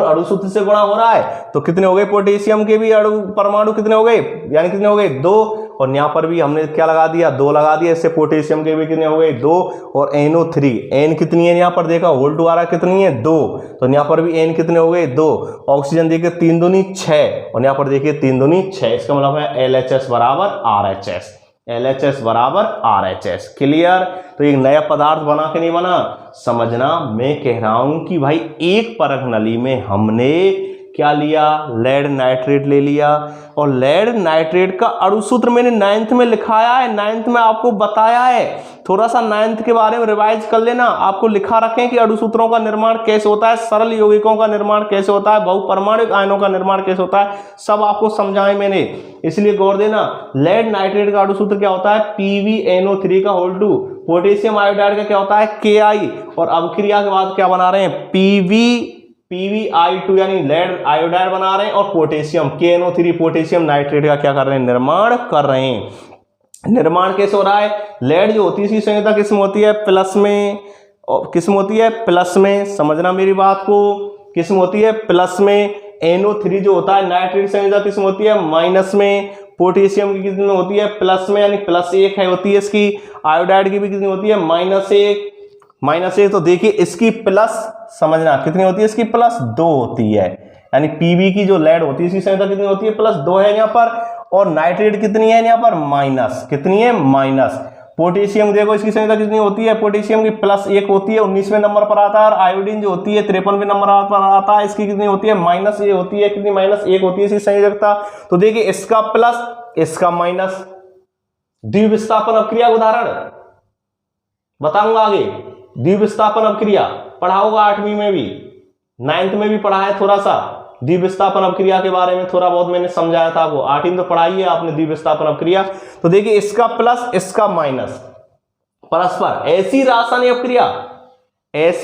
अणु सूत्र से गुणा हो रहा है। तो कितने हो गए, पोटेशियम के भी अणु परमाणु कितने हो गए, यानी कितने हो गए, 2। और यहाँ पर भी हमने क्या लगा दिया, 2 लगा दिया। इससे पोटेशियम के भी कितने हो गए, 2। और NO3 N कितनी है यहाँ पर देखा, होल 2 आ रहा कितनी है, 2। तो यहाँ पर भी N कितने हो गए, 2। ऑक्सीजन देखिए 3 दूनी 6 और यहाँ पर देखिए 3 दूनी 6। इसका मतलब है LHS बराबर RHS, LHS बराबर RHS। क्लियर। तो एक नया पदार्थ बना के नहीं बना, समझना। मैं कह रहा हूं कि भाई एक परख नली में हमने क्या लिया, लेड नाइट्रेट ले लिया। और लेड नाइट्रेट का अणु सूत्र मैंने 9th में लिखाया है, 9th में आपको बताया है। थोड़ा सा 9th के बारे में रिवाइज कर लेना। आपको लिखा रखें कि अणु सूत्रों का निर्माण कैसे होता है, सरल यौगिकों का निर्माण कैसे होता है, बहुपरमाणुक आयनों का निर्माण कैसे होता है, सब आपको समझाए मैंने, इसलिए गौर देना। लेड नाइट्रेट का अणु सूत्र क्या होता है, PbNO3 का होल 2। पोटेशियम आयोडाइड का क्या होता है, KI। और अभिक्रिया के बाद क्या बना रहे हैं, PbI2 यानी लेड आयोडाइड बना रहे हैं। और पोटेशियम KNO3 पोटेशियम नाइट्रेट का क्या कर रहे हैं, निर्माण कर रहे हैं। निर्माण कैसे हो रहा है, लेड जो होती है इसकी संयोजकता किस्म होती है प्लस में, और किस्म होती है प्लस में, समझना मेरी बात को, किस्म होती है प्लस में। NO3 जो होता है नाइट्रेट संयोजकता किस्म होती है माइनस में। पोटेशियम की कितनी होती है, प्लस में, यानी +1 है होती है इसकी। आयोडाइड की भी कितनी होती है, -1। तो देखिए इसकी प्लस, समझना कितनी होती है, इसकी +2 होती है। यानी Pb की जो लेड होती है इसकी संयोजकता कितनी होती है, +2 है यहाँ पर। और नाइट्रेट कितनी है यहाँ पर, माइनस, कितनी है, माइनस। पोटेशियम देखो इसकी संयोजकता कितनी होती है, पोटेशियम की +1 होती है, 19वें नंबर पर आता है। और आयोडीन जो होती है 53वें नंबर पर आता है, इसकी कितनी होती है, -1 होती है। कितनी, -1 होती है इसकी संयोजकता। तो देखिए इसका प्लस, इसका माइनस। द्विविस्थापन अपक्रिया उदाहरण बताऊंगा आगे। द्विविस्थापन अपक्रिया पढ़ा होगा 8वीं में भी, 9th में भी पढ़ा है थोड़ा सा। द्विविस्थापन अपक्रिया के बारे में थोड़ा बहुत मैंने समझाया था आपको, 8वीं तो पढ़ाई है आपने द्विविस्थापन अपक्रिया। तो देखिए इसका प्लस, इसका माइनस, परस्पर ऐसी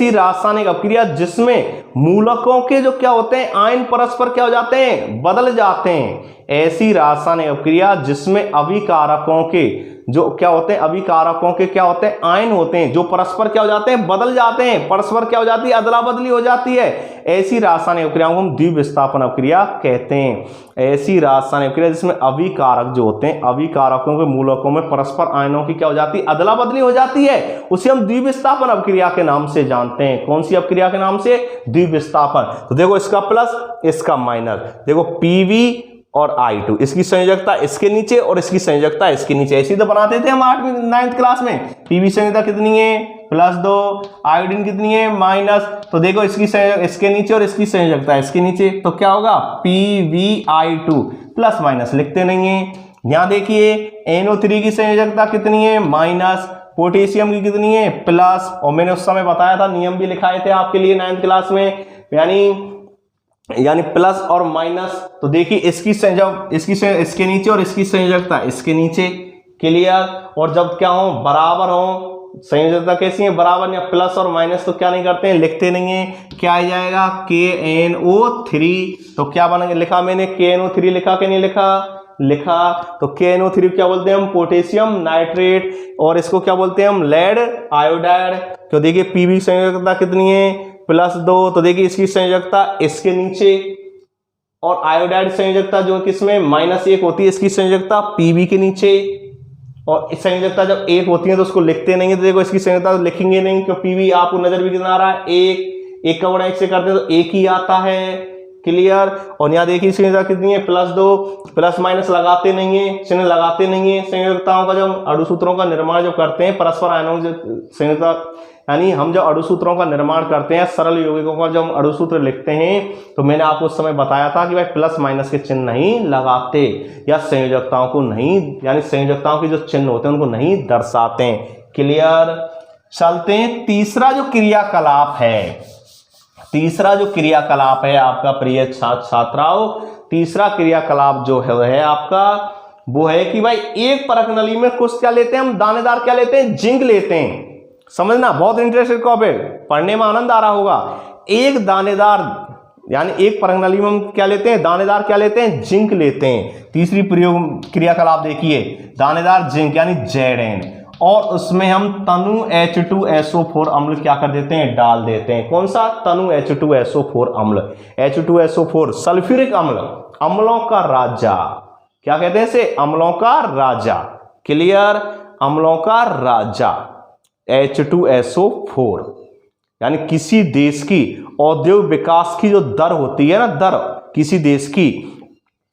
रासायनिक अपक्रिया जिसमें मूलकों के जो क्या होते हैं, आयन परस्पर क्या हो जाते हैं, बदल जाते हैं। ऐसी रासायनिक अपक्रिया जिसमें अभिकारकों के जो क्या होते हैं, अभिकारकों के क्या होते हैं, आयन होते हैं, जो परस्पर क्या हो जाते हैं, बदल जाते हैं, परस्पर क्या हो जाती है, अदला बदली हो जाती है। ऐसी रासायनिक अपक्रियाओं को हम द्विविस्थापन अपक्रिया कहते हैं। ऐसी रासायनिक अपक्रिया जिसमें अभिकारक जो होते हैं, अभिकारकों के मूलकों में परस्पर आयनों की क्या हो जाती है, अदला बदली हो जाती है, उसे हम द्विविस्थापन अपक्रिया के नाम से जानते हैं। कौन सी अपक्रिया के नाम से, द्विविस्थापन। तो देखो इसका प्लस, इसका माइनस। देखो Pb और I2, इसकी संयोजकता इसके नीचे और इसकी संयोजकता इसके नीचे। ऐसी तो बनाते थे हम 8वीं 9th क्लास में। Pb संयोजकता कितनी है, +2। आयोडीन कितनी है, माइनस। तो देखो इसकी इसके नीचे और इसकी संयोजकता इसके नीचे, तो क्या होगा, PbI2 प्लस माइनस लिखते नहीं है। यहां देखिए NO3 की संयोजकता कितनी है, माइनस। पोटेशियम की कितनी है, प्लस। और मैंने उस समय बताया था, नियम भी लिखाए थे आपके लिए 9th क्लास में, यानी प्लस और माइनस। तो देखिए इसकी इसके नीचे और इसकी संयोजकता इसके नीचे। क्लियर। और जब क्या हो, बराबर हो, संयोजकता कैसी है, बराबर या प्लस और माइनस, तो क्या नहीं करते हैं, लिखते नहीं है। क्या आ जाएगा, KNO3। तो क्या बनेगा, लिखा मैंने KNO3, लिखा कि नहीं लिखा। तो KNO3 क्या बोलते हैं हम, पोटेशियम नाइट्रेट। और इसको क्या बोलते हैं हम, लेड आयोडाइड। तो देखिए Pb संयोजकता कितनी है, +2। तो देखिए इसकी संयोजकता इसके नीचे, और आयोडाइड संयोजकता जो किसमें, -1 होती है, इसकी संयोजकता Pb के नीचे। और इस संयोजकता जब 1 होती है तो उसको लिखते नहीं है। तो देखो इसकी संयोजकता तो लिखेंगे नहीं, क्योंकि Pb आपको नजर भी कितना आ रहा है, 1 का गुणा 1 से करते हैं तो 1 ही आता है। क्लियर। और यहाँ देखिए संयोजकता कितनी है, +2, प्लस माइनस लगाते नहीं है, चिन्ह लगाते नहीं है। संयोजकताओं का जब अणुसूत्रों का निर्माण जो करते हैं परस्पर आयनों संयोजकता, यानी हम जब अणुसूत्रों का निर्माण करते हैं, सरल यौगिकों का जब हम अणुसूत्र लिखते हैं, तो मैंने आपको उस समय बताया था कि भाई प्लस माइनस के चिन्ह नहीं लगाते, या संयोजकताओं को नहीं, यानी संयोजकताओं के जो चिन्ह होते हैं उनको नहीं दर्शाते। क्लियर। चलते हैं तीसरा जो क्रियाकलाप है, तीसरा जो क्रियाकलाप है आपका प्रिय छात्र छात्राओं, तीसरा क्रियाकलाप जो है आपका वो है कि भाई एक परख नली में कुछ क्या लेते हैं हम, दानेदार क्या लेते हैं, जिंक लेते हैं। समझना, बहुत इंटरेस्टेड टॉपिक, पढ़ने में आनंद आ रहा होगा। एक दानेदार यानी एक परख नली में हम क्या लेते हैं, दानेदार क्या लेते हैं, जिंक लेते हैं। तीसरी प्रयोग क्रियाकलाप देखिए, दानेदार जिंक यानी Zn, और उसमें हम तनु H2SO4 अम्ल क्या कर देते हैं, डाल देते हैं। कौन सा, तनु H2SO4 अम्ल, H2SO4 सल्फ्यूरिक अम्ल, अम्लों का राजा, क्या कहते हैं इसे, अम्लों का राजा। क्लियर, अम्लों का राजा H2SO4, यानी किसी देश की औद्योगिक विकास की जो दर होती है ना, दर, किसी देश की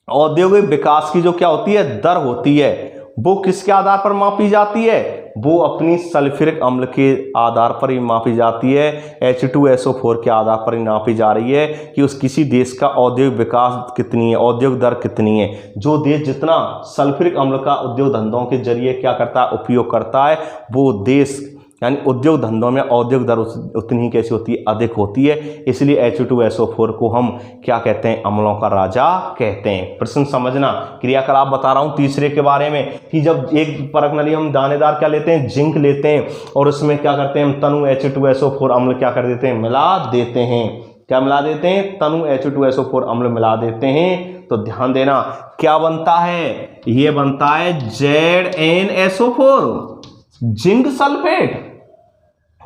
औद्योगिक विकास की जो क्या होती है, दर होती है, वो किसके आधार पर मापी जाती है, वो अपनी सल्फ्यूरिक अम्ल के आधार पर ही मापी जाती है, H2SO4 के आधार पर ही नापी जा रही है कि उस किसी देश का औद्योगिक विकास कितनी है, औद्योगिक दर कितनी है। जो देश जितना सल्फ्यूरिक अम्ल का उद्योग धंधों के जरिए क्या करता है, उपयोग करता है, वो देश यानी उद्योग धंधों में औद्योगिक दर उतनी ही कैसी होती है, अधिक होती है। इसलिए H2SO4 को हम क्या कहते हैं, अम्लों का राजा कहते हैं। प्रश्न समझना, क्रियाकलाप बता रहा हूं तीसरे के बारे में कि जब एक परख नली हम दानेदार क्या लेते हैं, जिंक लेते हैं, और उसमें क्या करते हैं हम तनु H2SO4 अम्ल क्या कर देते हैं, मिला देते हैं। क्या मिला देते हैं, तनु H2SO4 अम्ल मिला देते हैं। तो ध्यान देना क्या बनता है, ये बनता है ZnSO4, जिंक सल्फेट।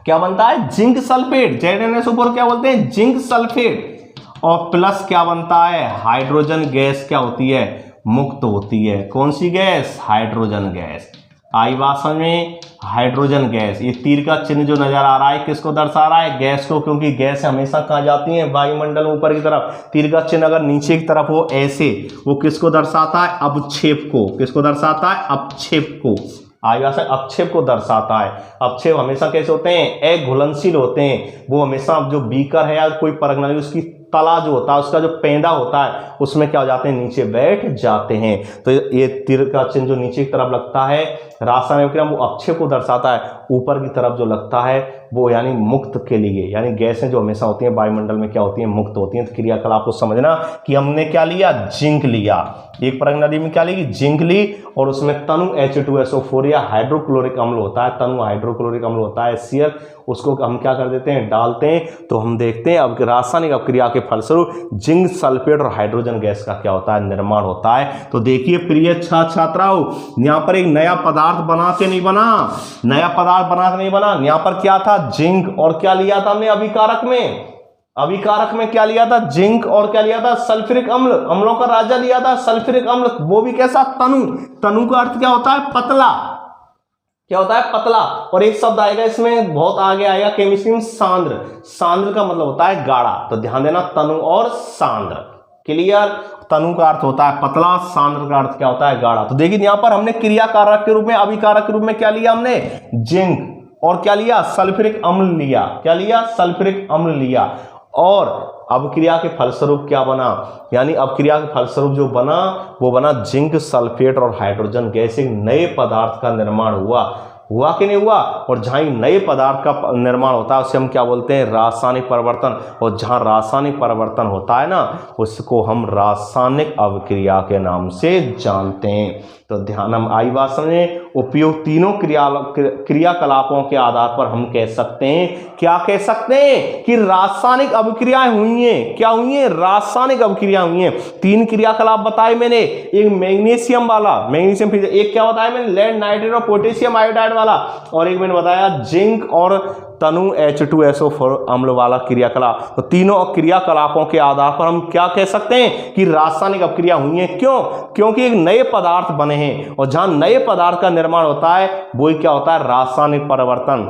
क्या बनता है, जिंक सल्फेट, ZnSO4 क्या बोलते हैं, जिंक सल्फेट। और प्लस क्या बनता है, हाइड्रोजन गैस क्या होती है, मुक्त होती है। कौन सी गैस, हाइड्रोजन गैस। आई बात समझ में, हाइड्रोजन गैस। ये तीर का चिन्ह जो नजर आ रहा है किसको दर्शा रहा है, गैस को, क्योंकि गैस हमेशा कहाँ जाती है, वायुमंडल ऊपर की तरफ। तीर का चिन्ह अगर नीचे की तरफ हो ऐसे, वो किसको दर्शाता है, अवक्षेप को। किसको दर्शाता है, अवक्षेप को। आयु से अवक्षेप को दर्शाता है। अवक्षेप हमेशा कैसे होते हैं, अघुलनशील होते हैं। वो हमेशा जो बीकर है या कोई परख नली, उसकी तला जो होता है, उसका जो पेंदा होता है, उसमें क्या हो जाते हैं, नीचे बैठ जाते हैं। तो ये तीर का चिन्ह जो नीचे की तरफ लगता है रासायनिक क्रिया, वो अवक्षेप को दर्शाता है। ऊपर की तरफ जो लगता है वो यानी मुक्त के लिए, यानी गैसें जो हमेशा होती हैं वायुमंडल में क्या होती हैं, मुक्त होती हैं। तो क्रियाकलाप को समझना कि हमने क्या लिया, जिंक लिया। एक परख नली में क्या लेगी, जिंक ली, और उसमें तनु H2SO4 या हाइड्रोक्लोरिक अम्ल होता है, तनु हाइड्रोक्लोरिक अम्ल होता है HCl, उसको हम क्या कर देते हैं, डालते हैं। तो हम देखते हैं अब रासायनिक अभिक्रिया के फलस्वरूप जिंक सल्फेट और हाइड्रोजन गैस का क्या होता है, निर्माण होता है। तो देखिए प्रिय छात्र छात्राओं, यहाँ पर एक नया पदार्थ बना के नहीं बना, नया पदार्थ बना के नहीं बना। यहाँ पर क्या था, जिंक, और क्या लिया था हमने अभिकारक में, अभिकारक में क्या लिया था, जिंक, और क्या लिया था, सल्फ्यूरिक अम्ल, अम्लों का राजा लिया था सल्फ्यूरिक अम्ल। वो भी कैसा, तनु। तनु का अर्थ क्या होता है, पतला। क्या होता है, पतला। और एक शब्द आएगा इसमें, बहुत आगे आएगा केमिस्ट्री में, सांद्र। सांद्र का मतलब होता है गाढ़ा। तो ध्यान देना, तनु और सांद्र। क्लियर। तनु का अर्थ होता है पतला, सांद्र का अर्थ क्या होता है, गाढ़ा। तो देखिए यहाँ पर हमने क्रियाकारक के रूप में, अभिकारक के रूप में क्या लिया हमने, जिंक, और क्या लिया, सल्फ्यूरिक अम्ल लिया। क्या लिया, सल्फ्यूरिक अम्ल लिया। और अभिक्रिया के फलस्वरूप क्या बना, यानी अभिक्रिया के फलस्वरूप जो बना वो बना जिंक सल्फेट और हाइड्रोजन गैस। एक नए पदार्थ का निर्माण हुआ कि नहीं हुआ। और जहां नए पदार्थ का निर्माण होता है उसे हम क्या बोलते हैं, रासायनिक परिवर्तन। और जहां रासायनिक परिवर्तन होता है ना, उसको हम रासायनिक अभिक्रिया के नाम से जानते हैं। तो ध्यान, हम आई बात समझे, उपयोग तीनों क्रियाकलापों के आधार पर हम कह सकते हैं, क्या कह सकते हैं, कि रासायनिक अभिक्रियाएं हुई हैं। क्या हुई हैं, रासायनिक अभिक्रियाएं हुई हैं। तीन क्रियाकलाप बताए मैंने, एक मैग्नीशियम वाला, मैग्नीशियम, एक क्या बताया मैंने, लेड नाइट्रेट और पोटेशियम आयोडाइड वाला, और एक मैंने बताया जिंक और तनु H2SO4 अम्ल वाला क्रियाकलाप। तो तीनों क्रियाकलापों के आधार पर हम क्या कह सकते हैं कि रासायनिक अभिक्रिया हुई है। क्यों, क्योंकि एक नए पदार्थ बने हैं, और जहां नए पदार्थ का निर्माण होता है वही क्या होता है, रासायनिक परिवर्तन।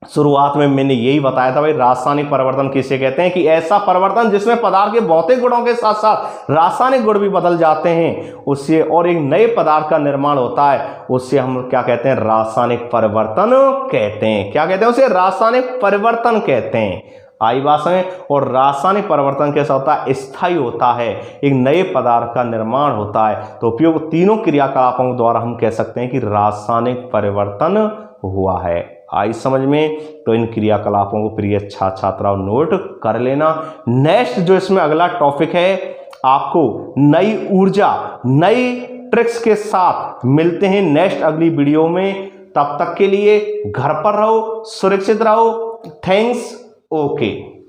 शुरुआत में मैंने यही बताया था भाई, रासायनिक परिवर्तन किसे कहते हैं कि ऐसा परिवर्तन जिसमें पदार्थ के भौतिक गुणों के साथ साथ रासायनिक गुण भी बदल जाते हैं, उससे और एक नए पदार्थ का निर्माण होता है, उससे हम क्या कहते हैं, रासायनिक परिवर्तन कहते हैं। क्या कहते हैं उसे? रासायनिक परिवर्तन कहते हैं। आई बात में। और रासायनिक परिवर्तन कैसा होता है? स्थायी होता है, एक नए पदार्थ का निर्माण होता है। तो उपयोग तीनों क्रियाकलापों द्वारा हम कह सकते हैं कि रासायनिक परिवर्तन हुआ है। आई समझ में? तो इन क्रियाकलापों को प्रिय छात्राओं नोट कर लेना। नेक्स्ट जो इसमें अगला टॉपिक है, आपको नई ऊर्जा, नई ट्रिक्स के साथ मिलते हैं नेक्स्ट अगली वीडियो में। तब तक के लिए घर पर रहो, सुरक्षित रहो। थैंक्स। ओके।